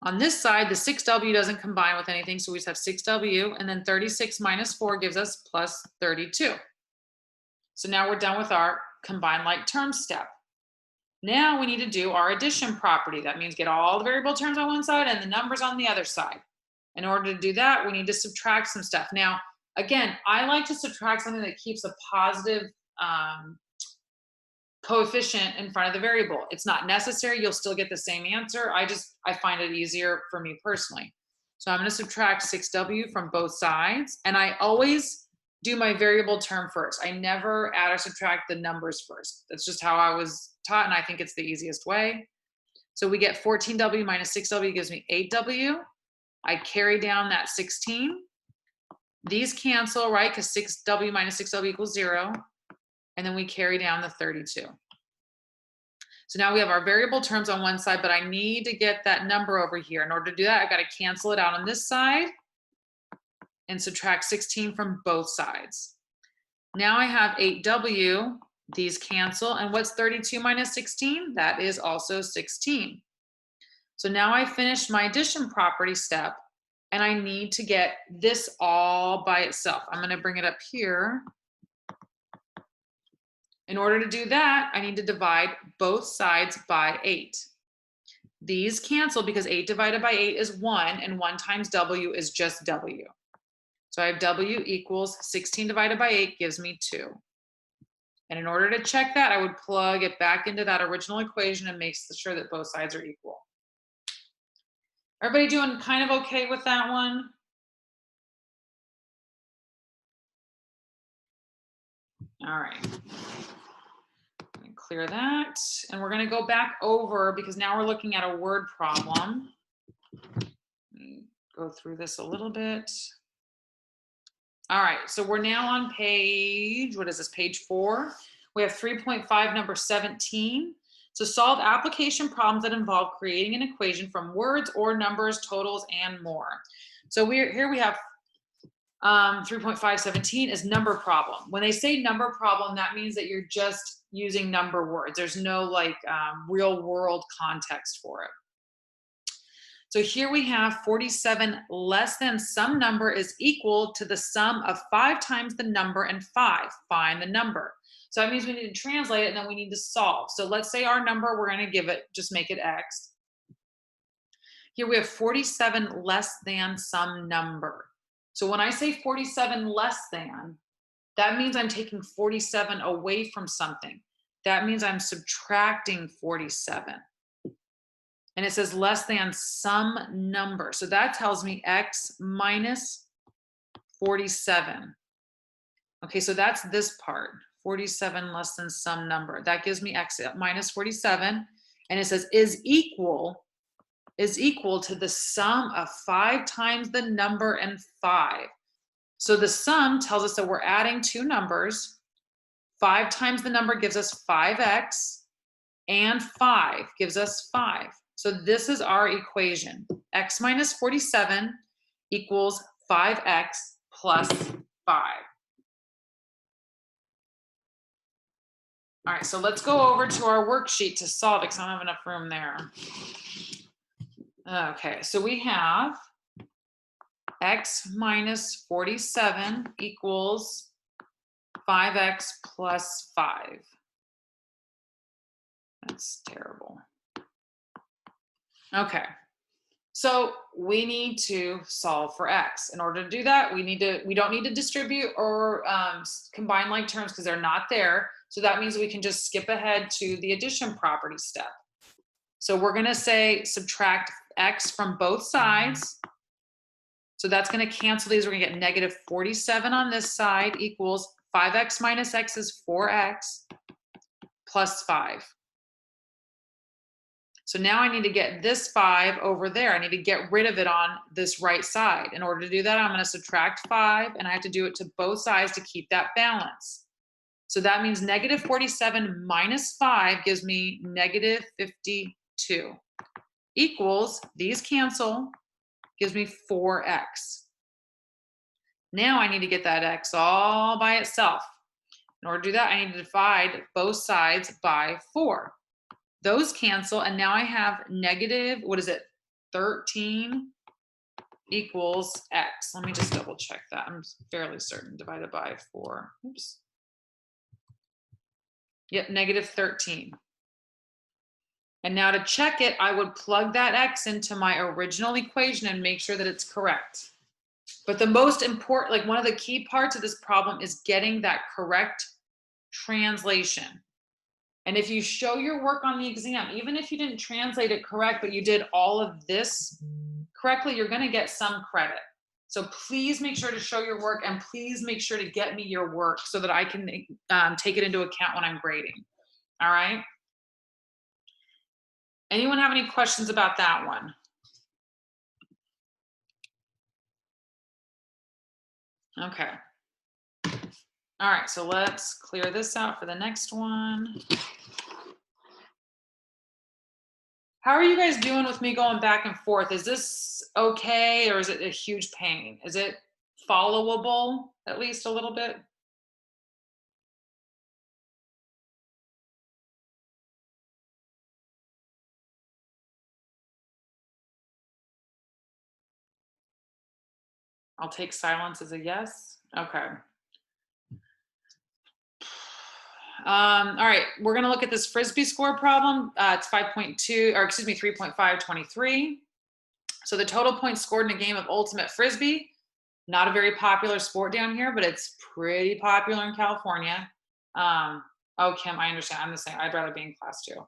On this side, the 6W doesn't combine with anything, so we just have 6W, and then 36 minus 4 gives us plus 32. So now we're done with our combine like terms step. Now we need to do our addition property. That means get all the variable terms on one side and the numbers on the other side. In order to do that, we need to subtract some stuff. Now, again, I like to subtract something that keeps a positive coefficient in front of the variable. It's not necessary. You'll still get the same answer. I find it easier for me personally. So I'm going to subtract 6W from both sides. And I always do my variable term first. I never add or subtract the numbers first. That's just how I was taught, and I think it's the easiest way. So we get 14W minus 6W gives me 8W. I carry down that 16. These cancel, right? Because 6W minus 6W equals 0. And then we carry down the 32. So now we have our variable terms on one side, but I need to get that number over here. In order to do that, I've got to cancel it out on this side and subtract 16 from both sides. Now I have 8W, these cancel, and what's 32 minus 16? That is also 16. So now I finished my addition property step, and I need to get this all by itself. I'm gonna bring it up here. In order to do that, I need to divide both sides by 8. These cancel because 8 divided by 8 is 1, and 1 times W is just W. So I have W equals 16 divided by 8 gives me 2. And in order to check that, I would plug it back into that original equation and make sure that both sides are equal. Everybody doing kind of okay with that one? All right. Clear that. And we're going to go back over because now we're looking at a word problem. Let me go through this a little bit. All right, so we're now on page, what is this, page 4? We have 3.5, number 17. So solve application problems that involve creating an equation from words or numbers, totals, and more. So here we have 3.517 is number problem. When they say number problem, that means that you're just using number words. There's no like real world context for it. So here we have 47 less than some number is equal to the sum of 5 times the number and 5. Find the number. So that means we need to translate it and then we need to solve. So let's say our number, we're going to give it, just make it X. Here we have 47 less than some number. So when I say 47 less than, that means I'm taking 47 away from something. That means I'm subtracting 47. And it says less than some number. So that tells me X minus 47. Okay, so that's this part. 47 less than some number. That gives me X minus 47. And it says is equal to the sum of 5 times the number and 5. So the sum tells us that we're adding two numbers. 5 times the number gives us 5X, and 5 gives us 5. So this is our equation. X minus 47 equals 5X plus 5. All right, so let's go over to our worksheet to solve it because I don't have enough room there. Okay, so we have X minus 47 equals 5X plus 5. That's terrible. Okay, so we need to solve for X. In order to do that, we don't need to distribute or combine like terms because they're not there. So that means we can just skip ahead to the addition property step. So we're going to say subtract X from both sides. So that's going to cancel these. We're going to get negative 47 on this side equals 5X minus X is 4X plus 5. So now I need to get this 5 over there. I need to get rid of it on this right side. In order to do that, I'm going to subtract 5, and I have to do it to both sides to keep that balance. So that means negative 47 minus 5 gives me negative 52 equals, these cancel, gives me 4X. Now I need to get that X all by itself. In order to do that, I need to divide both sides by 4. Those cancel, and now I have negative, 13 equals X. Let me just double check that. I'm fairly certain divided by 4. Oops. Yep, negative 13. And now to check it, I would plug that X into my original equation and make sure that it's correct. But the most important, like one of the key parts of this problem is getting that correct translation. And if you show your work on the exam, even if you didn't translate it correct, but you did all of this correctly, you're going to get some credit. So please make sure to show your work, and please make sure to get me your work so that I can take it into account when I'm grading. All right. Anyone have any questions about that one? Okay. All right, so let's clear this out for the next one. How are you guys doing with me going back and forth? Is this okay, or is it a huge pain? Is it followable at least a little bit? I'll take silence as a yes. Okay. All right, we're gonna look at this Frisbee score problem. It's 5.2, or excuse me, 3.523. So the total points scored in a game of ultimate Frisbee, not a very popular sport down here, but it's pretty popular in California. Oh, Kim, I understand. I'm the same. I'd rather be in class too.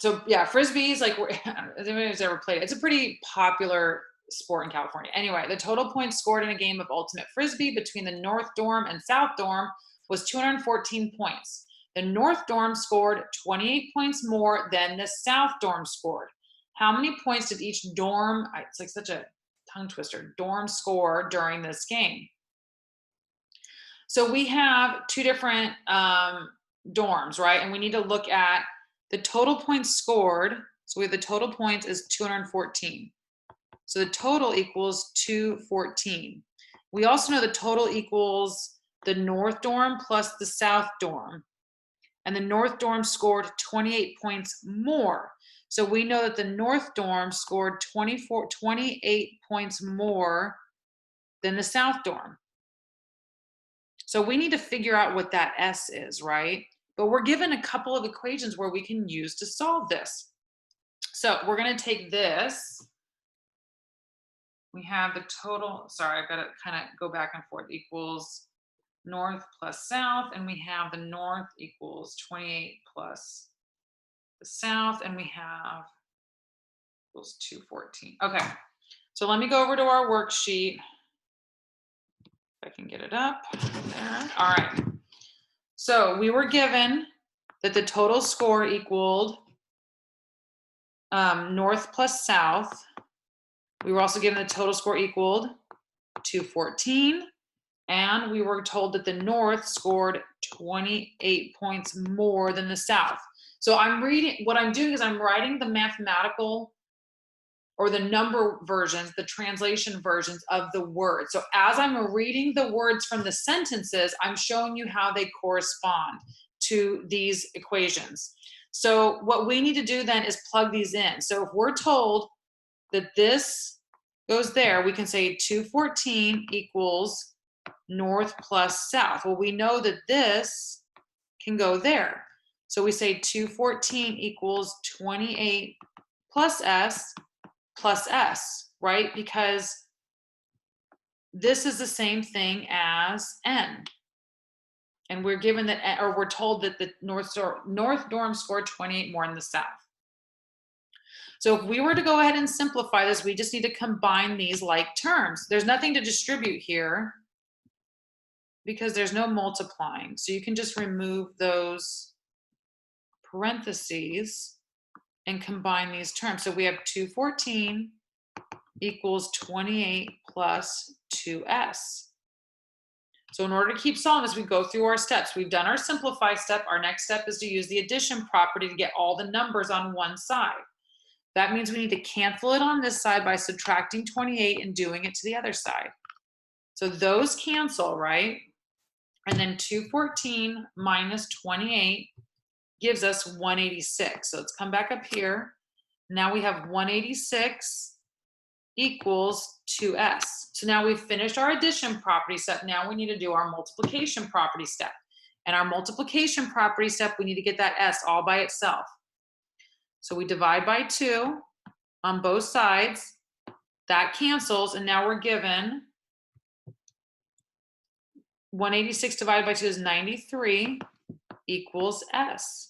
So yeah, Frisbee is like, if anybody's ever played it, it's a pretty popular sport in California. Anyway, the total points scored in a game of ultimate Frisbee between the North Dorm and South Dorm was 214 points. The North Dorm scored 28 points more than the South Dorm scored. How many points did each dorm, it's like such a tongue twister, dorm score during this game? So we have two different dorms, right? And we need to look at the total points scored. So we have the total points is 214. So the total equals 214. We also know the total equals the North Dorm plus the South Dorm. And the North Dorm scored 28 points more. So we know that the North Dorm scored 28 points more than the South Dorm. So we need to figure out what that S is, right? But we're given a couple of equations where we can use to solve this. So we're going to take this. We have the total, sorry, I've got to kind of go back and forth, equals North plus South, and we have the North equals 28 plus the South, and we have equals 214. Okay, so let me go over to our worksheet. If I can get it up there. All right. So we were given that the total score equaled North plus South. We were also given the total score equaled 214. And we were told that the North scored 28 points more than the South. So I'm reading, what I'm doing is I'm writing the mathematical or the number versions, the translation versions of the words. So as I'm reading the words from the sentences, I'm showing you how they correspond to these equations. So what we need to do then is plug these in. So if we're told that this goes there, we can say 214 equals North plus South. Well, we know that this can go there. So we say 214 equals 28 plus S, right? Because this is the same thing as N. And we're given that, or we're told that the North Dorm scored 28 more than the South. So if we were to go ahead and simplify this, we just need to combine these like terms. There's nothing to distribute here because there's no multiplying. So you can just remove those parentheses and combine these terms. So we have 214 equals 28 plus 2s. So in order to keep solving this, we go through our steps. We've done our simplify step. Our next step is to use the addition property to get all the numbers on one side. That means we need to cancel it on this side by subtracting 28 and doing it to the other side. So those cancel, right? And then 214 minus 28 gives us 186. So let's come back up here. Now we have 186 equals 2s. So now we've finished our addition property step. Now we need to do our multiplication property step. And our multiplication property step, we need to get that s all by itself. So we divide by 2 on both sides. That cancels, and now we're given 186 divided by 2 is 93 equals s.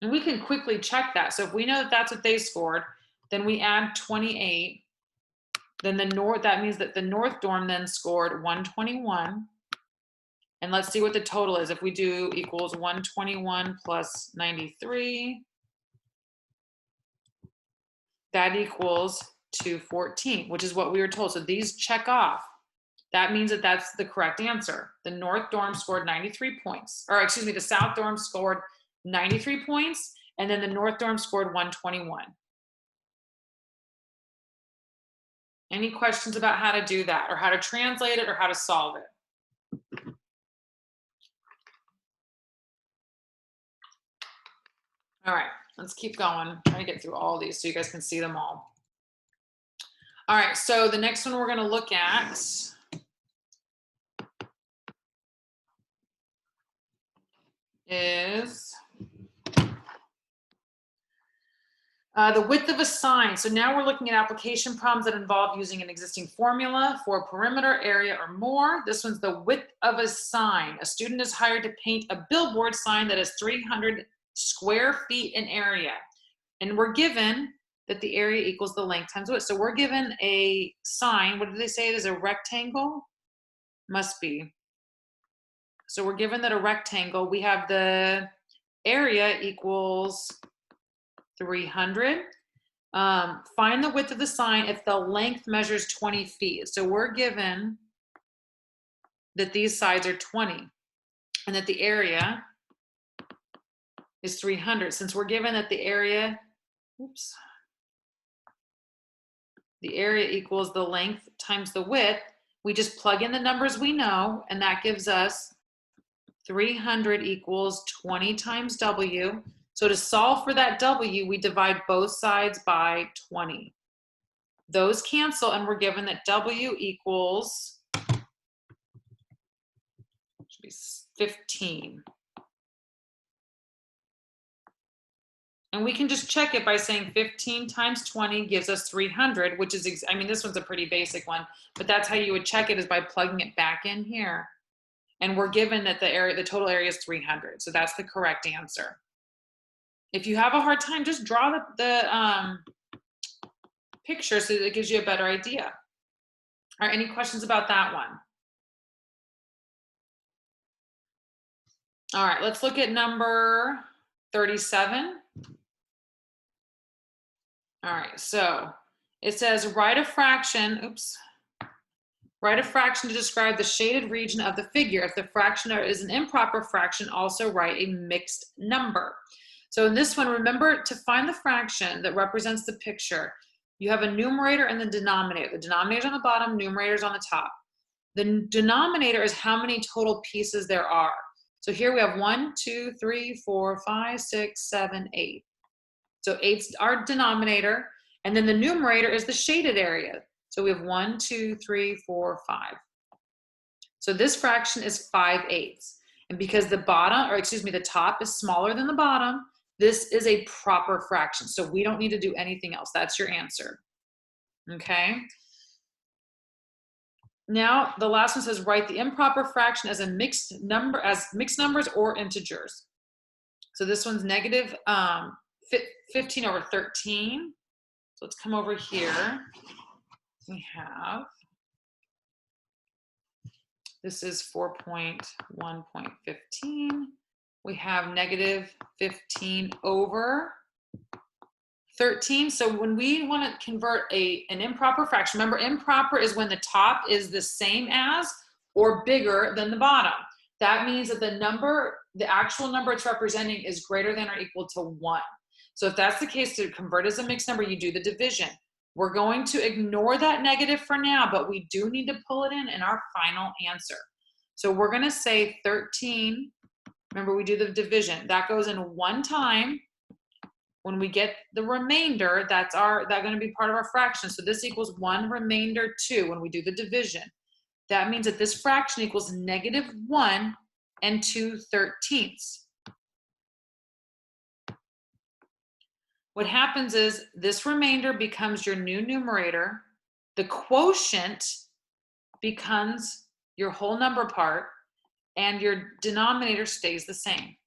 And we can quickly check that. So if we know that that's what they scored, then we add 28. Then that means that the North Dorm then scored 121. And let's see what the total is. If we do equals 121 plus 93, that equals 214, which is what we were told. So these check off. That means that that's the correct answer. The North Dorm scored 93 points, or excuse me, the South Dorm scored 93 points, And then the North dorm scored 121. Any questions about how to do that or how to translate it or how to solve it? All right, let's keep going. Try to get through all these so you guys can see them all. All right, so the next one we're going to look at is the width of a sign. So now we're looking at application problems that involve using an existing formula for a perimeter, area, or more. This one's the width of a sign. A student is hired to paint a billboard sign that is 300 square feet in area. And we're given that the area equals the length times width. So we're given a sign. What did they say it is? A rectangle? Must be. So we're given that a rectangle, we have the area equals 300. Find the width of the sign if the length measures 20 feet. So we're given that these sides are 20 and that the area is 300. Since we're given that the area, oops, the area equals the length times the width, we just plug in the numbers we know, and that gives us 300 equals 20 times W. So to solve for that W, we divide both sides by 20. Those cancel, and we're given that W equals 15. And we can just check it by saying 15 times 20 gives us 300, which is, I mean, this one's a pretty basic one, but that's how you would check it, is by plugging it back in here. And we're given that the total area is 300. So that's the correct answer. If you have a hard time, just draw the picture so that it gives you a better idea. All right, any questions about that one? All right, let's look at number 37. All right, so it says write a fraction, write a fraction to describe the shaded region of the figure. If the fraction is an improper fraction, also write a mixed number. So in this one, remember to find the fraction that represents the picture, you have a numerator and the denominator. The denominator's on the bottom, numerator's on the top. The denominator is how many total pieces there are. So here we have 1, 2, 3, 4, 5, 6, 7, 8. So 8's our denominator, and then the numerator is the shaded area. So we have 1, 2, 3, 4, 5. So this fraction is 5/8. And because the top is smaller than the bottom, this is a proper fraction. So we don't need to do anything else. That's your answer. Okay. Now the last one says write the improper fraction as mixed numbers or integers. So this one's negative 15 over 13. So let's come over here. We have, this is 4.1.15. We have negative 15 over 13. So when we want to convert an improper fraction, remember improper is when the top is the same as or bigger than the bottom. That means that the actual number it's representing is greater than or equal to 1. So if that's the case, to convert as a mixed number, you do the division. We're going to ignore that negative for now, but we do need to pull it in our final answer. So we're going to say 13. Remember, we do the division. That goes in one time. When we get the remainder, that's going to be part of our fraction. So this equals 1 remainder 2 when we do the division. That means that this fraction equals negative 1 2/13. What happens is this remainder becomes your new numerator. The quotient becomes your whole number part, and your denominator stays the same.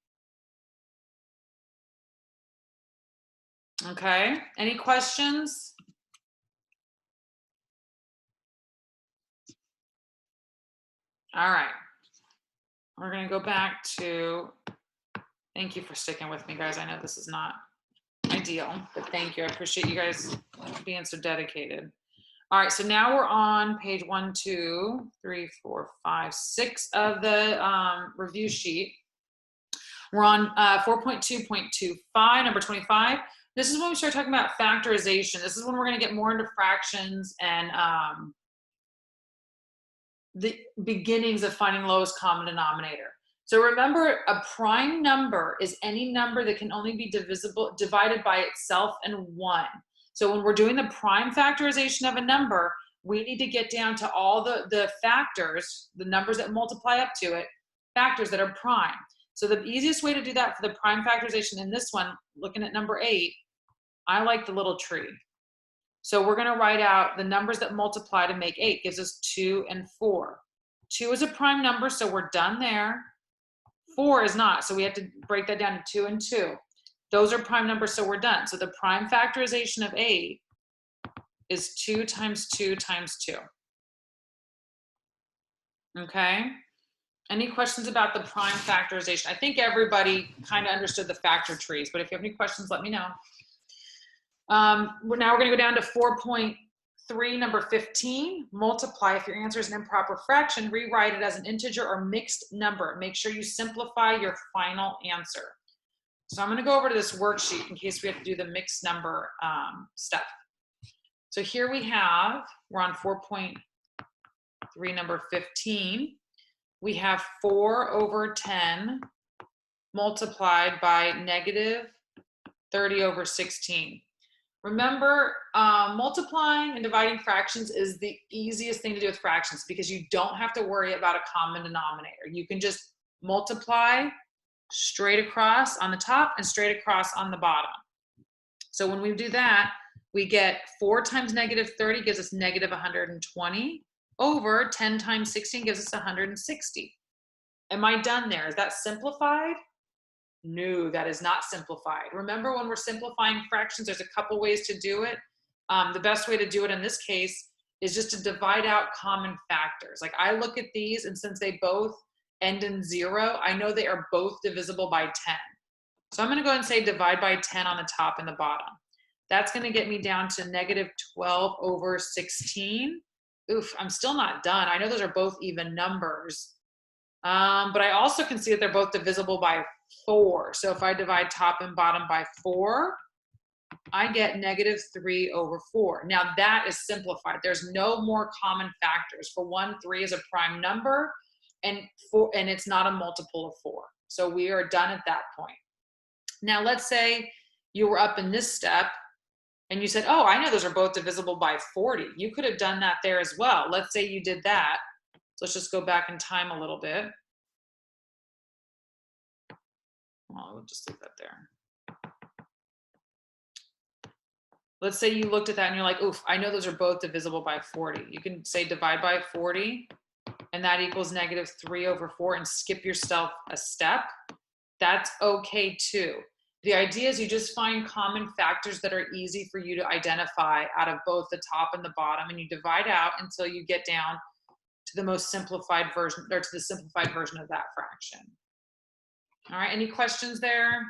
Okay, any questions? All right, we're gonna go back to, thank you for sticking with me, guys. I know this is not ideal, but thank you. I appreciate you guys being so dedicated. All right, so now we're on page 1, 2, 3, 4, 5, 6 of the review sheet. We're on 4.2.25, number 25. This is when we start talking about factorization. This is when we're going to get more into fractions and the beginnings of finding lowest common denominator. So remember, a prime number is any number that can only be divided by itself and 1. So when we're doing the prime factorization of a number, we need to get down to all the factors, the numbers that multiply up to it, factors that are prime. So the easiest way to do that for the prime factorization in this one, looking at number 8, I like the little tree. So we're going to write out the numbers that multiply to make 8, gives us 2 and 4. 2 is a prime number, so we're done there. 4 is not, so we have to break that down to 2 and 2. Those are prime numbers, so we're done. So the prime factorization of 8 is 2 times 2 times 2. Okay? Any questions about the prime factorization? I think everybody kind of understood the factor trees, but if you have any questions, let me know. Now we're going to go down to 4.3, number 15. Multiply. If your answer is an improper fraction, rewrite it as an integer or mixed number. Make sure you simplify your final answer. So I'm going to go over to this worksheet in case we have to do the mixed number stuff. So here we're on 4.3, number 15. We have 4 over 10 multiplied by negative 30 over 16. Remember, multiplying and dividing fractions is the easiest thing to do with fractions because you don't have to worry about a common denominator. You can just multiply straight across on the top and straight across on the bottom. So when we do that, we get 4 times negative 30 gives us negative 120 over 10 times 16 gives us 160. Am I done there? Is that simplified? No, that is not simplified. Remember, when we're simplifying fractions, there's a couple ways to do it. The best way to do it in this case is just to divide out common factors. Like I look at these, and since they both end in 0, I know they are both divisible by 10. So I'm going to go ahead and say divide by 10 on the top and the bottom. That's going to get me down to negative 12 over 16. Oof, I'm still not done. I know those are both even numbers. But I also can see that they're both divisible by 4. So if I divide top and bottom by 4, I get negative 3 over 4. Now that is simplified. There's no more common factors. For 1, 3 is a prime number, and it's not a multiple of 4. So we are done at that point. Now let's say you were up in this step and you said, oh, I know those are both divisible by 40. You could have done that there as well. Let's say you did that. So let's just go back in time a little bit. Well, we'll just leave that there. Let's say you looked at that and you're like, oof, I know those are both divisible by 40. You can say divide by 40, and that equals negative 3 over 4, and skip yourself a step. That's okay too. The idea is you just find common factors that are easy for you to identify out of both the top and the bottom, and you divide out until you get down to the most simplified version, or to the simplified version of that fraction. All right, any questions there?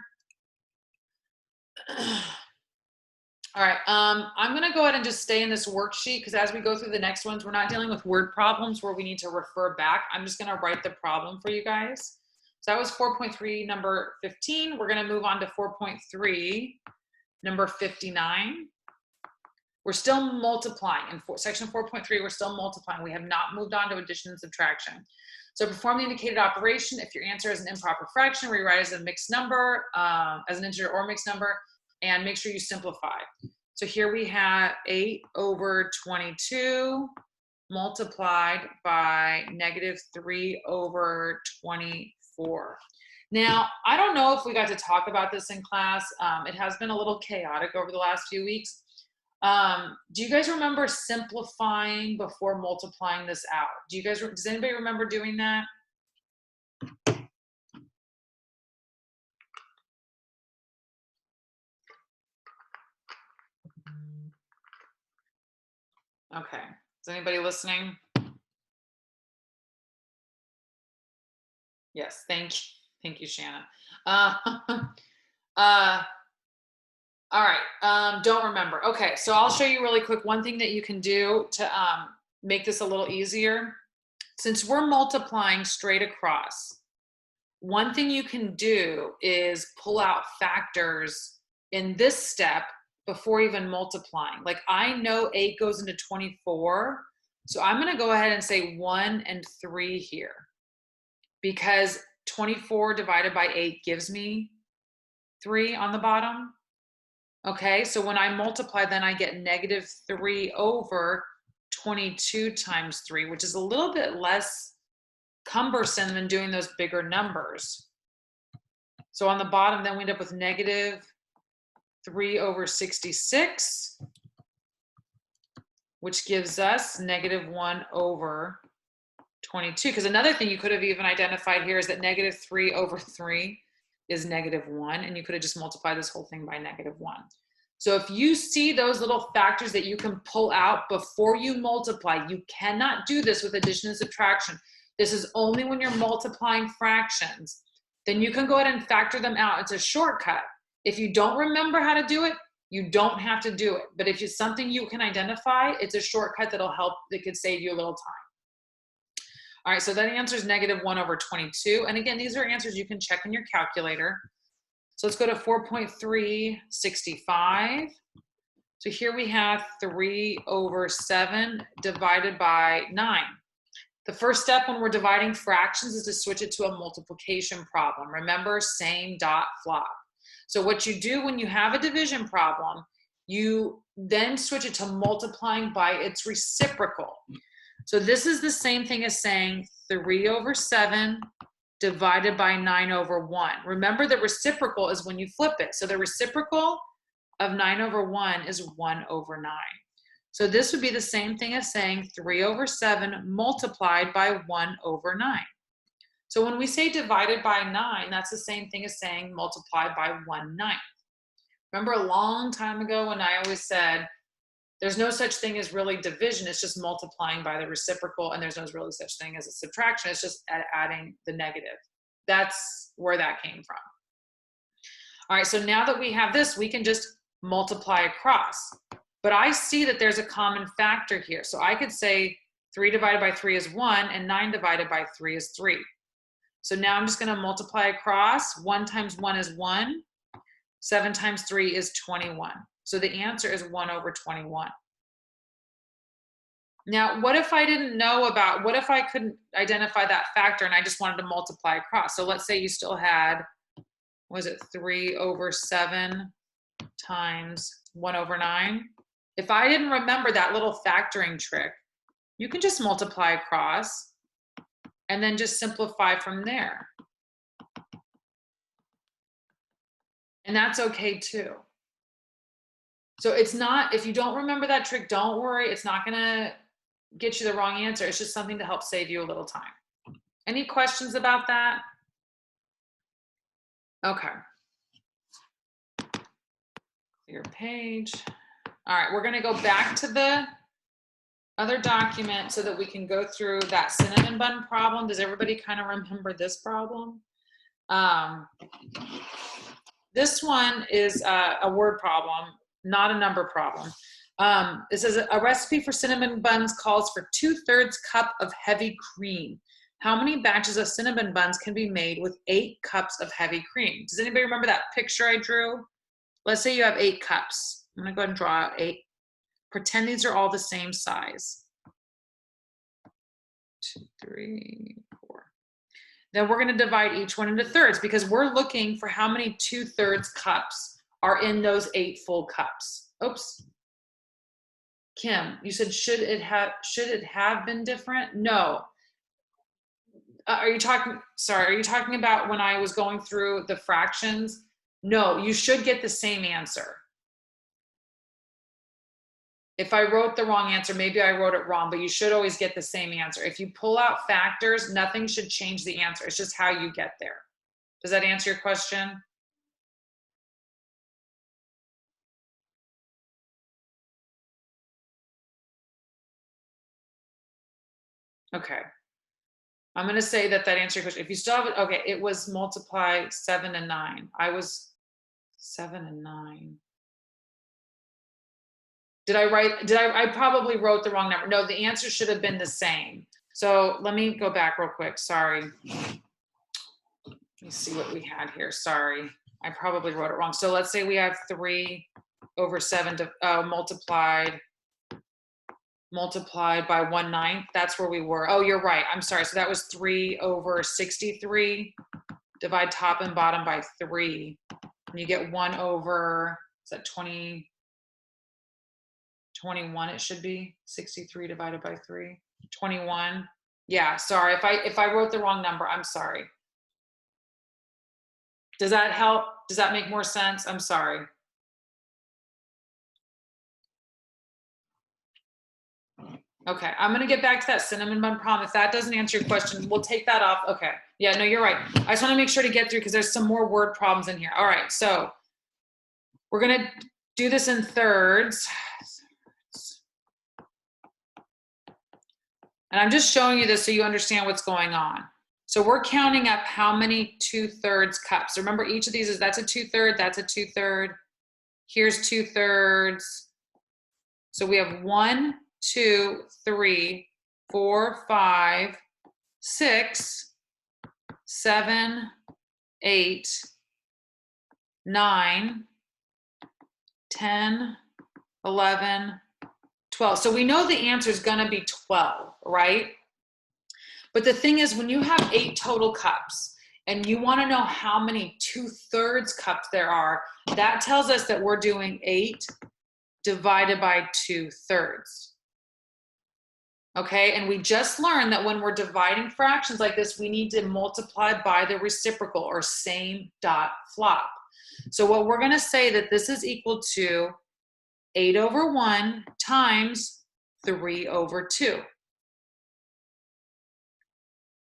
All right, I'm gonna go ahead and just stay in this worksheet because as we go through the next ones, we're not dealing with word problems where we need to refer back. I'm just gonna write the problem for you guys. So that was 4.3, number 15. We're gonna move on to 4.3, number 59. We're still multiplying. In section 4.3, we're still multiplying. We have not moved on to addition and subtraction. So perform the indicated operation. If your answer is an improper fraction, rewrite as a mixed number, as an integer or mixed number, and make sure you simplify. So here we have 8 over 22 multiplied by negative 3 over 24. Now, I don't know if we got to talk about this in class. It has been a little chaotic over the last few weeks. Do you guys remember simplifying before multiplying this out? Does anybody remember doing that? Okay, is anybody listening? Yes, thank you, Shanna. All right, don't remember. Okay, so I'll show you really quick one thing that you can do to make this a little easier. Since we're multiplying straight across, one thing you can do is pull out factors in this step before even multiplying. Like I know 8 goes into 24, so I'm gonna go ahead and say 1 and 3 here, because 24 divided by 8 gives me 3 on the bottom. Okay, so when I multiply, then I get negative 3 over 22 times 3, which is a little bit less cumbersome than doing those bigger numbers. So on the bottom, then we end up with negative 3 over 66, which gives us negative 1 over 22. Because another thing you could have even identified here is that negative 3 over 3 is negative 1, and you could have just multiplied this whole thing by negative 1. So if you see those little factors that you can pull out before you multiply, you cannot do this with addition and subtraction. This is only when you're multiplying fractions. Then you can go ahead and factor them out. It's a shortcut. If you don't remember how to do it, you don't have to do it. But if it's something you can identify, it's a shortcut that'll help, that could save you a little time. All right, so that answer is negative 1 over 22. And again, these are answers you can check in your calculator. So let's go to 4.365. So here we have 3 over 7 divided by 9. The first step when we're dividing fractions is to switch it to a multiplication problem. Remember, same dot flop. So what you do when you have a division problem, you then switch it to multiplying by its reciprocal. So this is the same thing as saying 3 over 7 divided by 9 over 1. Remember, the reciprocal is when you flip it. So the reciprocal of 9 over 1 is 1 over 9. So this would be the same thing as saying 3 over 7 multiplied by 1 over 9. So when we say divided by 9, that's the same thing as saying multiplied by 1/9. Remember a long time ago when I always said, there's no such thing as really division, it's just multiplying by the reciprocal, and there's no really such thing as a subtraction, it's just adding the negative. That's where that came from. All right, so now that we have this, we can just multiply across. But I see that there's a common factor here. So I could say 3 divided by 3 is 1, and 9 divided by 3 is 3. So now I'm just gonna multiply across. 1 times 1 is 1. 7 times 3 is 21. So the answer is 1 over 21. Now, what if I didn't know about, what if I couldn't identify that factor and I just wanted to multiply across? So let's say you still had, was it 3 over 7 times 1 over 9? If I didn't remember that little factoring trick, you can just multiply across and then just simplify from there. And that's okay too. So it's not, if you don't remember that trick, don't worry, it's not gonna get you the wrong answer. It's just something to help save you a little time. Any questions about that? Okay. Clear page. All right, we're gonna go back to the other document so that we can go through that cinnamon bun problem. Does everybody kind of remember this problem? This one is a word problem, not a number problem. It says a recipe for cinnamon buns calls for 2/3 cup of heavy cream. How many batches of cinnamon buns can be made with 8 cups of heavy cream? Does anybody remember that picture I drew? Let's say you have 8 cups. I'm gonna go ahead and draw out 8. Pretend these are all the same size. 2, 3, 4. Then we're gonna divide each one into thirds because we're looking for how many 2/3 cups are in those 8 full cups. Oops. Kim, you said should it have been different? No. Are you talking about when I was going through the fractions? No, you should get the same answer. If I wrote the wrong answer, maybe I wrote it wrong, but you should always get the same answer. If you pull out factors, nothing should change the answer. It's just how you get there. Does that answer your question? Okay. I'm going to say that answered your question. If you still have it, okay, it was multiply 7 and 9. I was 7 and 9. I probably wrote the wrong number. No, the answer should have been the same. So let me go back real quick. Sorry. Let me see what we had here. Sorry, I probably wrote it wrong. So let's say we have 3/7 multiplied by 1/9. That's where we were. Oh, you're right. I'm sorry. So that was 3/63. Divide top and bottom by 3. And you get 1/, is that 20? 21 it should be. 63 divided by 3. 21. Yeah, sorry. If I wrote the wrong number, I'm sorry. Does that help? Does that make more sense? I'm sorry. Okay, I'm gonna get back to that cinnamon bun problem. If that doesn't answer your question, we'll take that off. Okay, yeah, no, you're right. I just wanna make sure to get through because there's some more word problems in here. All right, so we're gonna do this in thirds. And I'm just showing you this so you understand what's going on. So we're counting up how many 2/3 cups. Remember, each of these is, that's a 2/3, that's a 2/3. Here's 2/3. So we have 1, 2, 3, 4, 5, 6, 7, 8, 9, 10, 11, 12. So we know the answer is going to be 12, right? But the thing is, when you have 8 total cups and you want to know how many 2/3 cups there are, that tells us that we're doing 8 divided by 2/3. Okay, and we just learned that when we're dividing fractions like this, we need to multiply by the reciprocal or same dot flop. So what we're going to say that this is equal to 8/1 times 3/2.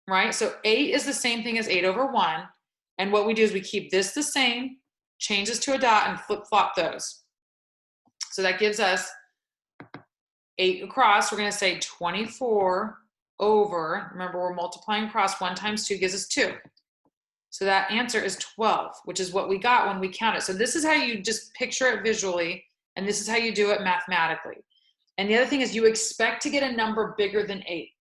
Right? So 8 is the same thing as 8/1. And what we do is we keep this the same, change this to a dot, and flip-flop those. So that gives us 8 across. We're going to say 24 over, remember we're multiplying across, 1 times 2 gives us 2. So that answer is 12, which is what we got when we count it. So this is how you just picture it visually, and this is how you do it mathematically. And the other thing is you expect to get a number bigger than 8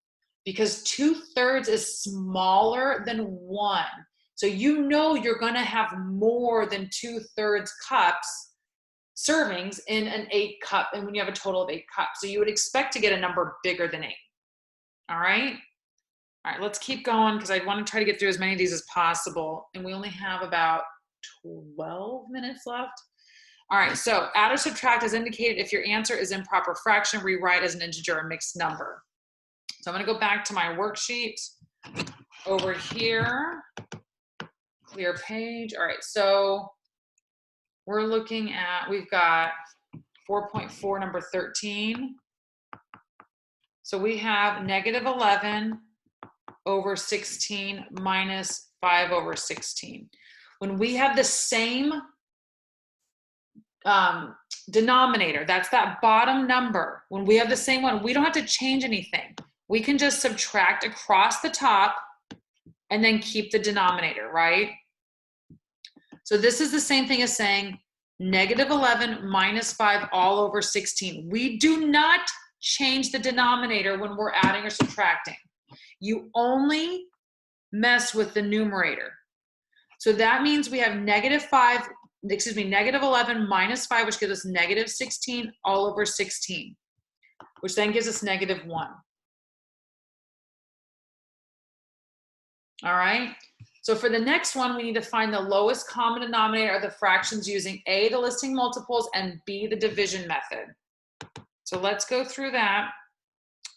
because 2/3 is smaller than 1. So you know you're going to have more than 2/3 cups, servings in an 8 cup, and when you have a total of 8 cups. So you would expect to get a number bigger than 8. All right? All right, let's keep going because I want to try to get through as many of these as possible. And we only have about 12 minutes left. All right, so add or subtract as indicated. If your answer is improper fraction, rewrite as an integer or mixed number. So I'm going to go back to my worksheet over here. Clear page. All right, so we're looking at, we've got 4.4, number 13. So we have -11/16 minus 5/16. When we have the same denominator, that's that bottom number. When we have the same one, we don't have to change anything. We can just subtract across the top and then keep the denominator, right? So this is the same thing as saying -11 minus 5 all over 16. We do not change the denominator when we're adding or subtracting. You only mess with the numerator. So that means we have -11 minus 5, which gives us -16 all over 16, which then gives us -1. All right. So for the next one, we need to find the lowest common denominator of the fractions using A, the listing multiples, and B, the division method. So let's go through that.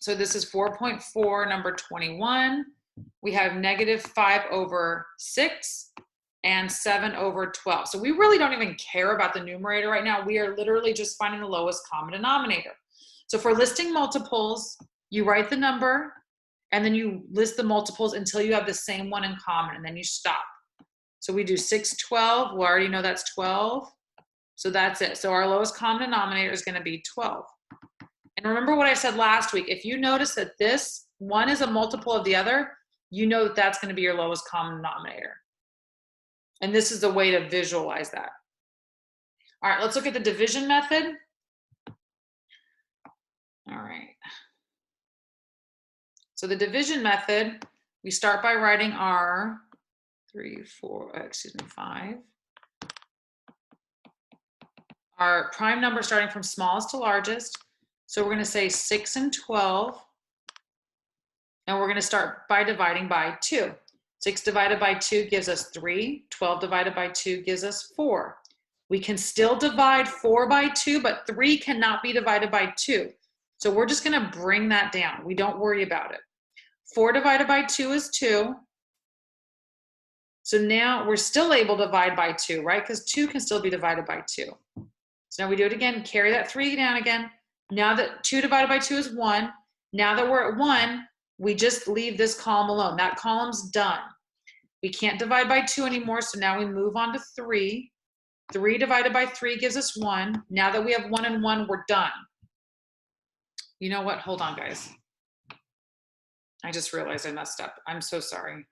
So this is 4.4, number 21. We have -5/6 and 7/12. So we really don't even care about the numerator right now. We are literally just finding the lowest common denominator. So for listing multiples, you write the number, and then you list the multiples until you have the same one in common, and then you stop. So we do 6/12. We already know that's 12. So that's it. So our lowest common denominator is going to be 12. And remember what I said last week. If you notice that this one is a multiple of the other, you know that that's going to be your lowest common denominator. And this is the way to visualize that. All right, let's look at the division method. All right. So the division method, we start by writing our 3, 4, excuse me, 5. Our prime number starting from smallest to largest. So we're going to say 6 and 12. And we're going to start by dividing by 2. 6 divided by 2 gives us 3. 12 divided by 2 gives us 4. We can still divide 4 by 2, but 3 cannot be divided by 2. So we're just going to bring that down. We don't worry about it. 4 divided by 2 is 2. So now we're still able to divide by 2, right? Because 2 can still be divided by 2. So now we do it again, carry that 3 down again. Now that 2 divided by 2 is 1. Now that we're at 1, we just leave this column alone. That column's done. We can't divide by 2 anymore, so now we move on to 3. 3 divided by 3 gives us 1. Now that we have 1 and 1, we're done. You know what? Hold on, guys. I just realized I messed up. I'm so sorry.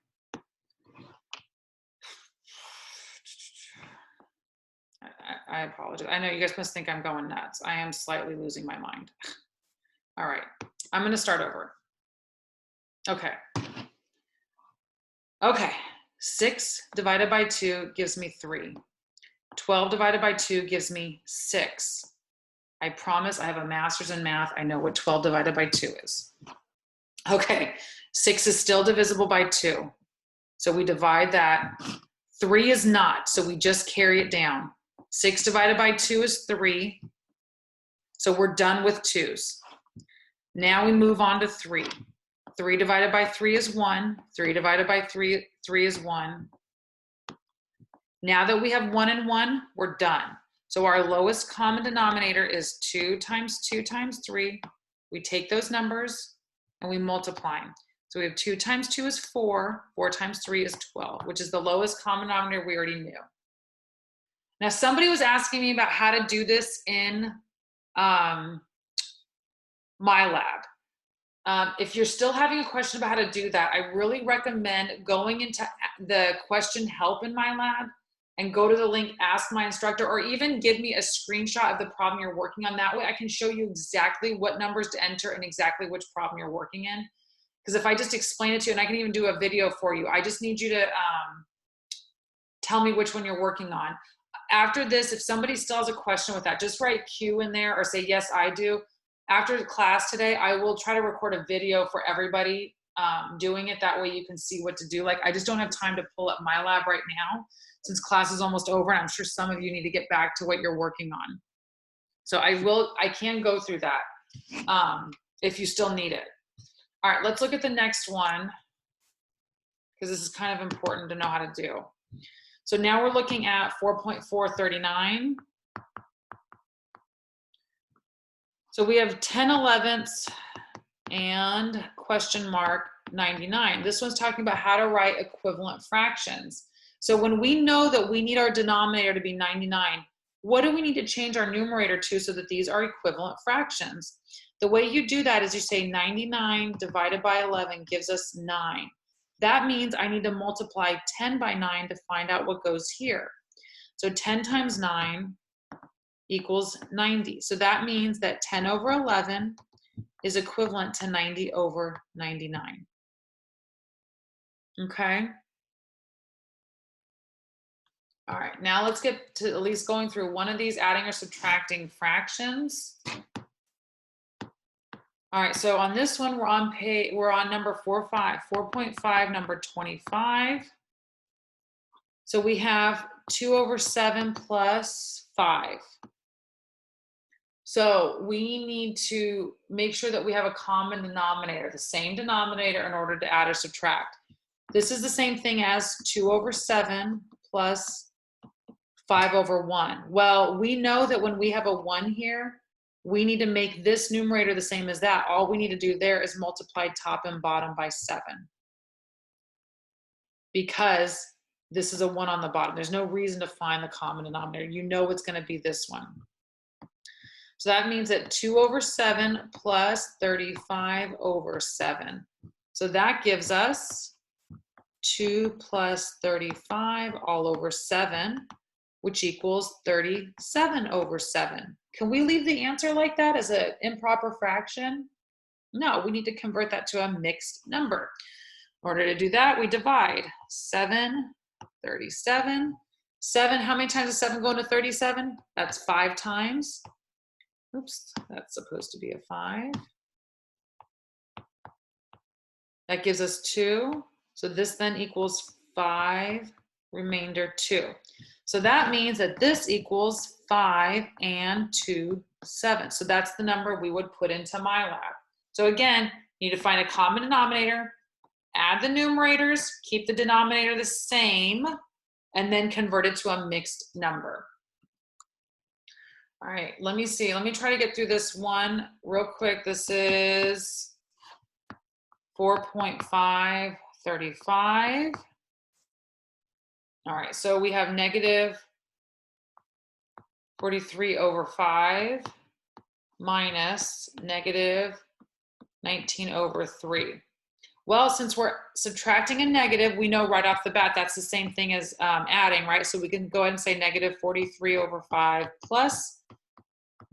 I apologize. I know you guys must think I'm going nuts. I am slightly losing my mind. All right, I'm going to start over. Okay. Okay, 6 divided by 2 gives me 3. 12 divided by 2 gives me 6. I promise I have a master's in math. I know what 12 divided by 2 is. Okay, 6 is still divisible by 2. So we divide that. 3 is not, so we just carry it down. 6 divided by 2 is 3. So we're done with 2's. Now we move on to 3. 3 divided by 3 is 1. 3 divided by 3 is 1. Now that we have 1 and 1, we're done. So our lowest common denominator is 2 times 2 times 3. We take those numbers and we multiply them. So we have 2 times 2 is 4. 4 times 3 is 12, which is the lowest common denominator we already knew. Now, somebody was asking me about how to do this in MyLab. If you're still having a question about how to do that, I really recommend going into the question help in MyLab and go to the link Ask My Instructor, or even give me a screenshot of the problem you're working on. That way I can show you exactly what numbers to enter and exactly which problem you're working in. Because if I just explain it to you, and I can even do a video for you, I just need you to tell me which one you're working on. After this, if somebody still has a question with that, just write Q in there or say, yes, I do. After class today, I will try to record a video for everybody doing it. That way you can see what to do. Like, I just don't have time to pull up MyLab right now since class is almost over, and I'm sure some of you need to get back to what you're working on. So I can go through that if you still need it. All right, let's look at the next one, because this is kind of important to know how to do. So now we're looking at 4.439. So we have 10/11ths and question mark 99. This one's talking about how to write equivalent fractions. So when we know that we need our denominator to be 99, what do we need to change our numerator to so that these are equivalent fractions? The way you do that is you say 99 divided by 11 gives us 9. That means I need to multiply 10 by 9 to find out what goes here. So 10 times 9 equals 90. So that means that 10 over 11 is equivalent to 90 over 99. Okay? All right, now let's get to at least going through one of these, adding or subtracting fractions. All right, so on this one, we're on number 4.5, number 25. So we have 2 over 7 plus 5. So we need to make sure that we have a common denominator, the same denominator, in order to add or subtract. This is the same thing as 2 over 7 plus 5 over 1. Well, we know that when we have a 1 here, we need to make this numerator the same as that. All we need to do there is multiply top and bottom by 7. Because this is a 1 on the bottom. There's no reason to find the common denominator. You know it's going to be this one. So that means that 2 over 7 plus 35 over 7. So that gives us 2 plus 35 all over 7, which equals 37 over 7. Can we leave the answer like that as an improper fraction? No, we need to convert that to a mixed number. In order to do that, we divide 7 37. 7, how many times does 7 go into 37? That's 5 times. Oops, that's supposed to be a 5. That gives us 2. So this then equals 5, remainder 2. So that means that this equals 5 and 2, 7. So that's the number we would put into MyLab. So again, you need to find a common denominator, add the numerators, keep the denominator the same, and then convert it to a mixed number. All right, let me see. Let me try to get through this one real quick. This is 4.535. All right, so we have negative 43 over 5 minus negative 19 over 3. Well, since we're subtracting a negative, we know right off the bat that's the same thing as adding, right? So we can go ahead and say negative 43 over 5 plus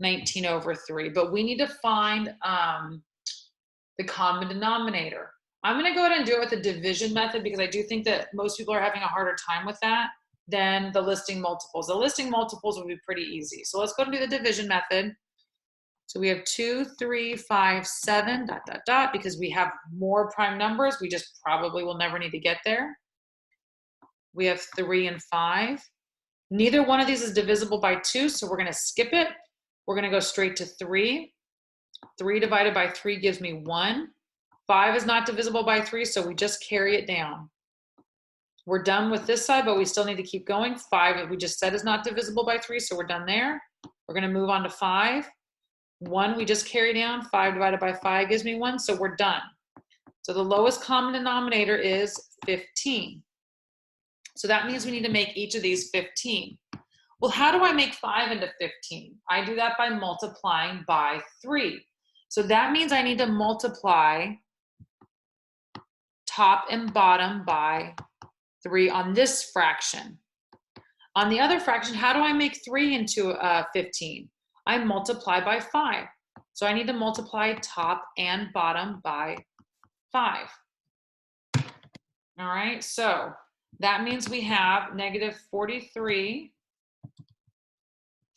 19 over 3. But we need to find the common denominator. I'm going to go ahead and do it with the division method because I do think that most people are having a harder time with that than the listing multiples. The listing multiples would be pretty easy. So let's go and do the division method. So we have 2, 3, 5, 7, dot, dot, dot, because we have more prime numbers. We just probably will never need to get there. We have 3 and 5. Neither one of these is divisible by 2, so we're going to skip it. We're going to go straight to 3. 3 divided by 3 gives me 1. 5 is not divisible by 3, so we just carry it down. We're done with this side, but we still need to keep going. 5, we just said, is not divisible by 3, so we're done there. We're going to move on to 5. 1, we just carry down. 5 divided by 5 gives me 1, so we're done. So the lowest common denominator is 15. So that means we need to make each of these 15. Well, how do I make 5 into 15? I do that by multiplying by 3. So that means I need to multiply top and bottom by 3 on this fraction. On the other fraction, how do I make 3 into 15? I multiply by 5. So I need to multiply top and bottom by 5. All right, so that means we have negative 43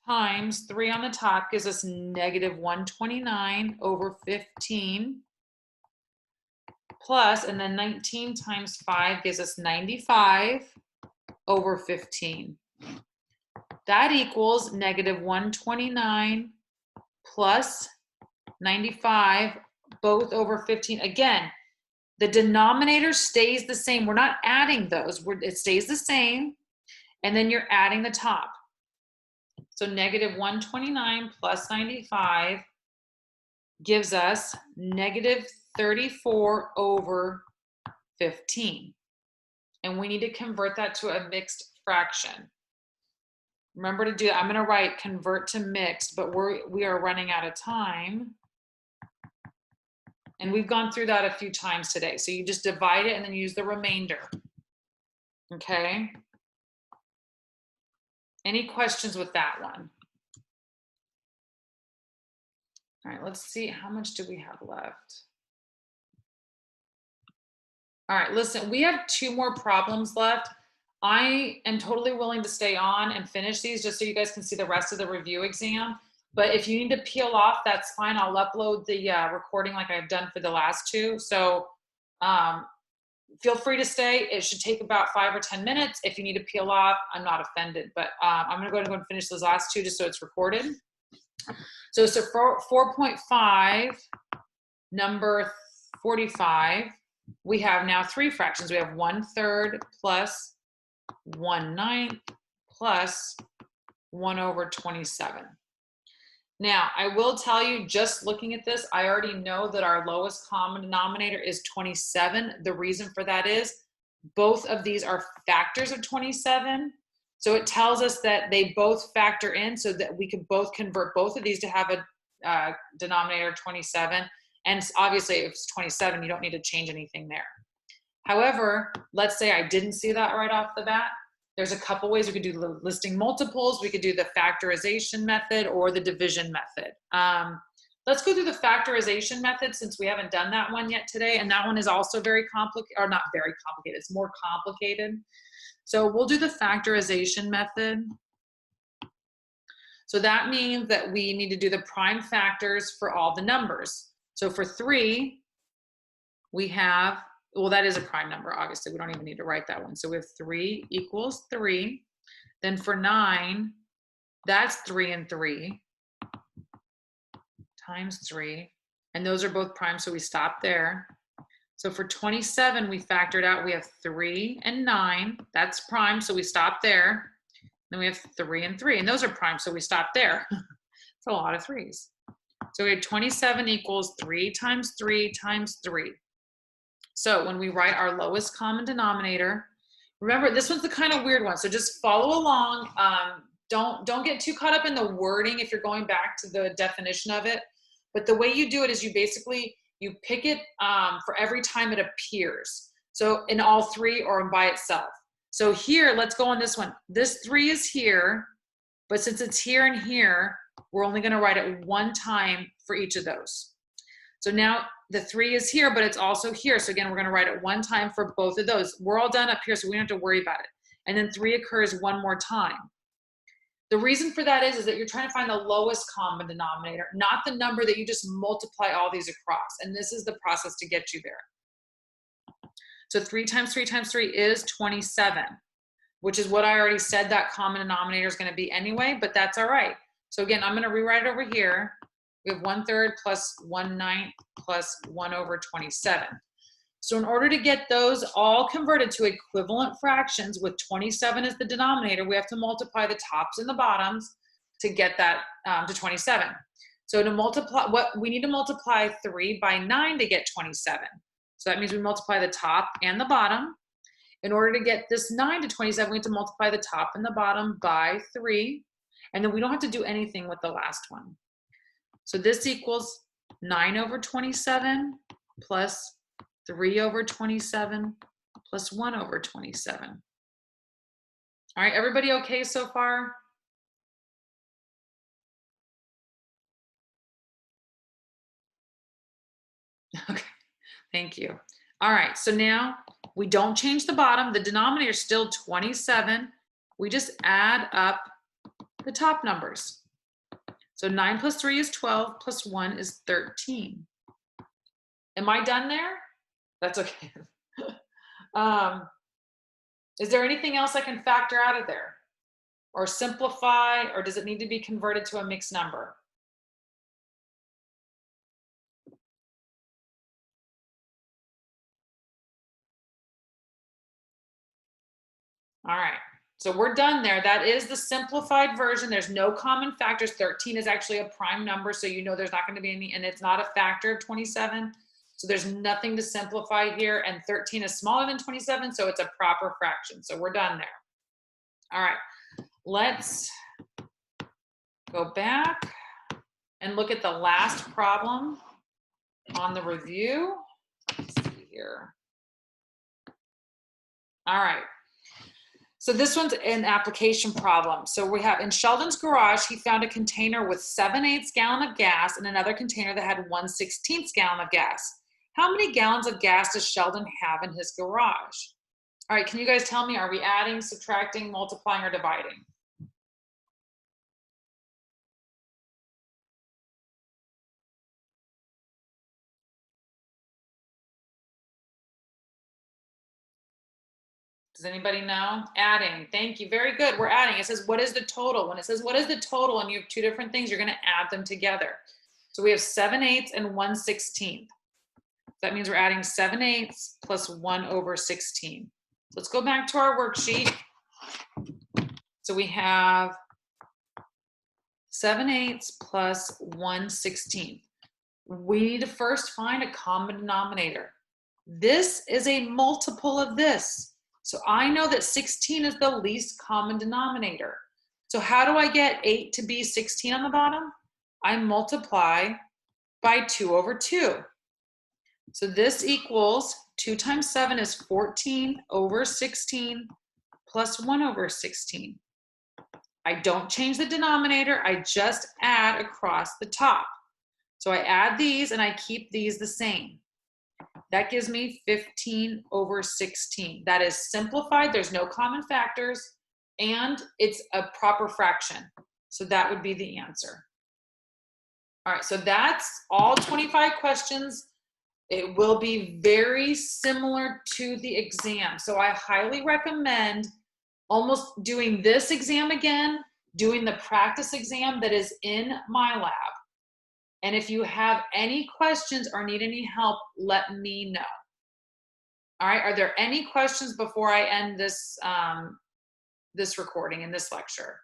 times 3 on the top gives us negative 129 over 15 plus, and then 19 times 5 gives us 95 over 15. That equals negative 129 plus 95, both over 15. Again, the denominator stays the same. We're not adding those. It stays the same. And then you're adding the top. So negative 129 plus 95 gives us negative 34 over 15. And we need to convert that to a mixed fraction. Remember to do that. I'm going to write convert to mixed, but we are running out of time. And we've gone through that a few times today. So you just divide it and then use the remainder. Okay. Any questions with that one? All right, let's see. How much do we have left? All right, listen, we have 2 more problems left. I am totally willing to stay on and finish these just so you guys can see the rest of the review exam. But if you need to peel off, that's fine. I'll upload the recording like I've done for the last 2. So feel free to stay. It should take about 5 or 10 minutes. If you need to peel off, I'm not offended. But I'm going to go and finish those last 2 just so it's recorded. So 4.5, number 45, we have now 3 fractions. We have 1/3 plus 1/9 plus 1 over 27. Now, I will tell you, just looking at this, I already know that our lowest common denominator is 27. The reason for that is both of these are factors of 27. So it tells us that they both factor in so that we could both convert both of these to have a denominator of 27. And obviously, if it's 27, you don't need to change anything there. However, let's say I didn't see that right off the bat. There's a couple ways we could do the listing multiples. We could do the factorization method or the division method. Let's go through the factorization method since we haven't done that one yet today. And that one is also very complicated, or not very complicated, it's more complicated. So we'll do the factorization method. So that means that we need to do the prime factors for all the numbers. So for 3, we have, well, that is a prime number, obviously. We don't even need to write that one. So we have 3 equals 3. Then for 9, that's 3 and 3 times 3. And those are both prime, so we stop there. So for 27, we factored out, we have 3 and 9. That's prime, so we stop there. Then we have 3 and 3, and those are prime, so we stop there. It's a lot of 3s. So we have 27 equals 3 times 3 times 3. So when we write our lowest common denominator, remember, this one's the kind of weird one, so just follow along. Don't get too caught up in the wording if you're going back to the definition of it. But the way you do it is you basically, you pick it for every time it appears. So in all 3 or by itself. So here, let's go on this one. This 3 is here, but since it's here and here, we're only gonna write it one time for each of those. So now the 3 is here, but it's also here. So again, we're gonna write it one time for both of those. We're all done up here, so we don't have to worry about it. And then 3 occurs one more time. The reason for that is that you're trying to find the lowest common denominator, not the number that you just multiply all these across. And this is the process to get you there. So 3 times 3 times 3 is 27, which is what I already said that common denominator is going to be anyway, but that's all right. So again, I'm going to rewrite it over here. We have 1/3 plus 1/9 plus 1/27. So in order to get those all converted to equivalent fractions with 27 as the denominator, we have to multiply the tops and the bottoms to get that to 27. So to multiply, we need to multiply 3 by 9 to get 27. So that means we multiply the top and the bottom. In order to get this 9 to 27, we have to multiply the top and the bottom by 3. And then we don't have to do anything with the last one. So this equals 9/27 plus 3/27 plus 1/27. All right, everybody okay so far? Okay, thank you. All right, so now we don't change the bottom. The denominator is still 27. We just add up the top numbers. So 9 plus 3 is 12, plus 1 is 13. Am I done there? That's okay. Is there anything else I can factor out of there? Or simplify, or does it need to be converted to a mixed number? All right, so we're done there. That is the simplified version. There's no common factors. 13 is actually a prime number, so you know there's not going to be any, and it's not a factor of 27. So there's nothing to simplify here, and 13 is smaller than 27, so it's a proper fraction. So we're done there. All right, let's go back and look at the last problem on the review. Let's see here. All right. So this one's an application problem. So we have in Sheldon's garage, he found a container with 7/8 gallon of gas and another container that had 1/16 gallon of gas. How many gallons of gas does Sheldon have in his garage? All right, can you guys tell me, are we adding, subtracting, multiplying, or dividing? Does anybody know? Adding, thank you, very good, we're adding. It says, what is the total? When it says, what is the total, and you have two different things, you're gonna add them together. So we have 7/8 and 1/16. That means we're adding 7/8 plus 1/16. Let's go back to our worksheet. So we have 7/8 plus 1/16. We need to first find a common denominator. This is a multiple of this. So I know that 16 is the least common denominator. So how do I get 8 to be 16 on the bottom? I multiply by 2/2. So this equals 2 times 7 is 14/16 plus 1/16. I don't change the denominator, I just add across the top. So I add these and I keep these the same. that gives me 15/16. That is simplified. There's no common factors, and it's a proper fraction. So that would be the answer. All right, so that's all 25 questions. It will be very similar to the exam. So I highly recommend almost doing this exam again, doing the practice exam that is in my lab. And if you have any questions or need any help, let me know. All right, are there any questions before I end this, this recording and this lecture?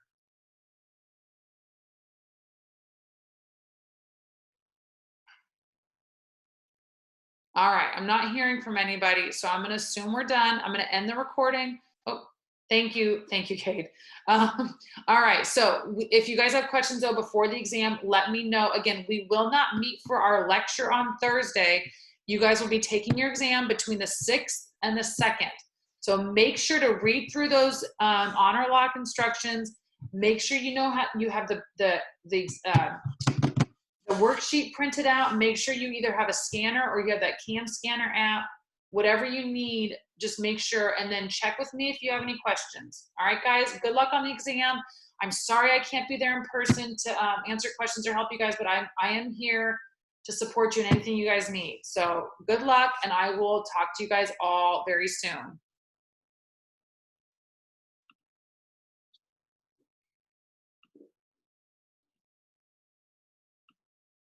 All right, I'm not hearing from anybody, so I'm gonna assume we're done. I'm gonna end the recording. Oh, thank you, Kate. All right, so if you guys have questions though before the exam, let me know. Again, we will not meet for our lecture on Thursday. You guys will be taking your exam between the 6th and the 2nd. So make sure to read through those honor lock instructions. Make sure you know how you have the worksheet printed out. Make sure you either have a scanner or you have that CAM scanner app. Whatever you need, just make sure, and then check with me if you have any questions. All right, guys, good luck on the exam. I'm sorry I can't be there in person to answer questions or help you guys, but I am here to support you in anything you guys need. So good luck, and I will talk to you guys all very soon.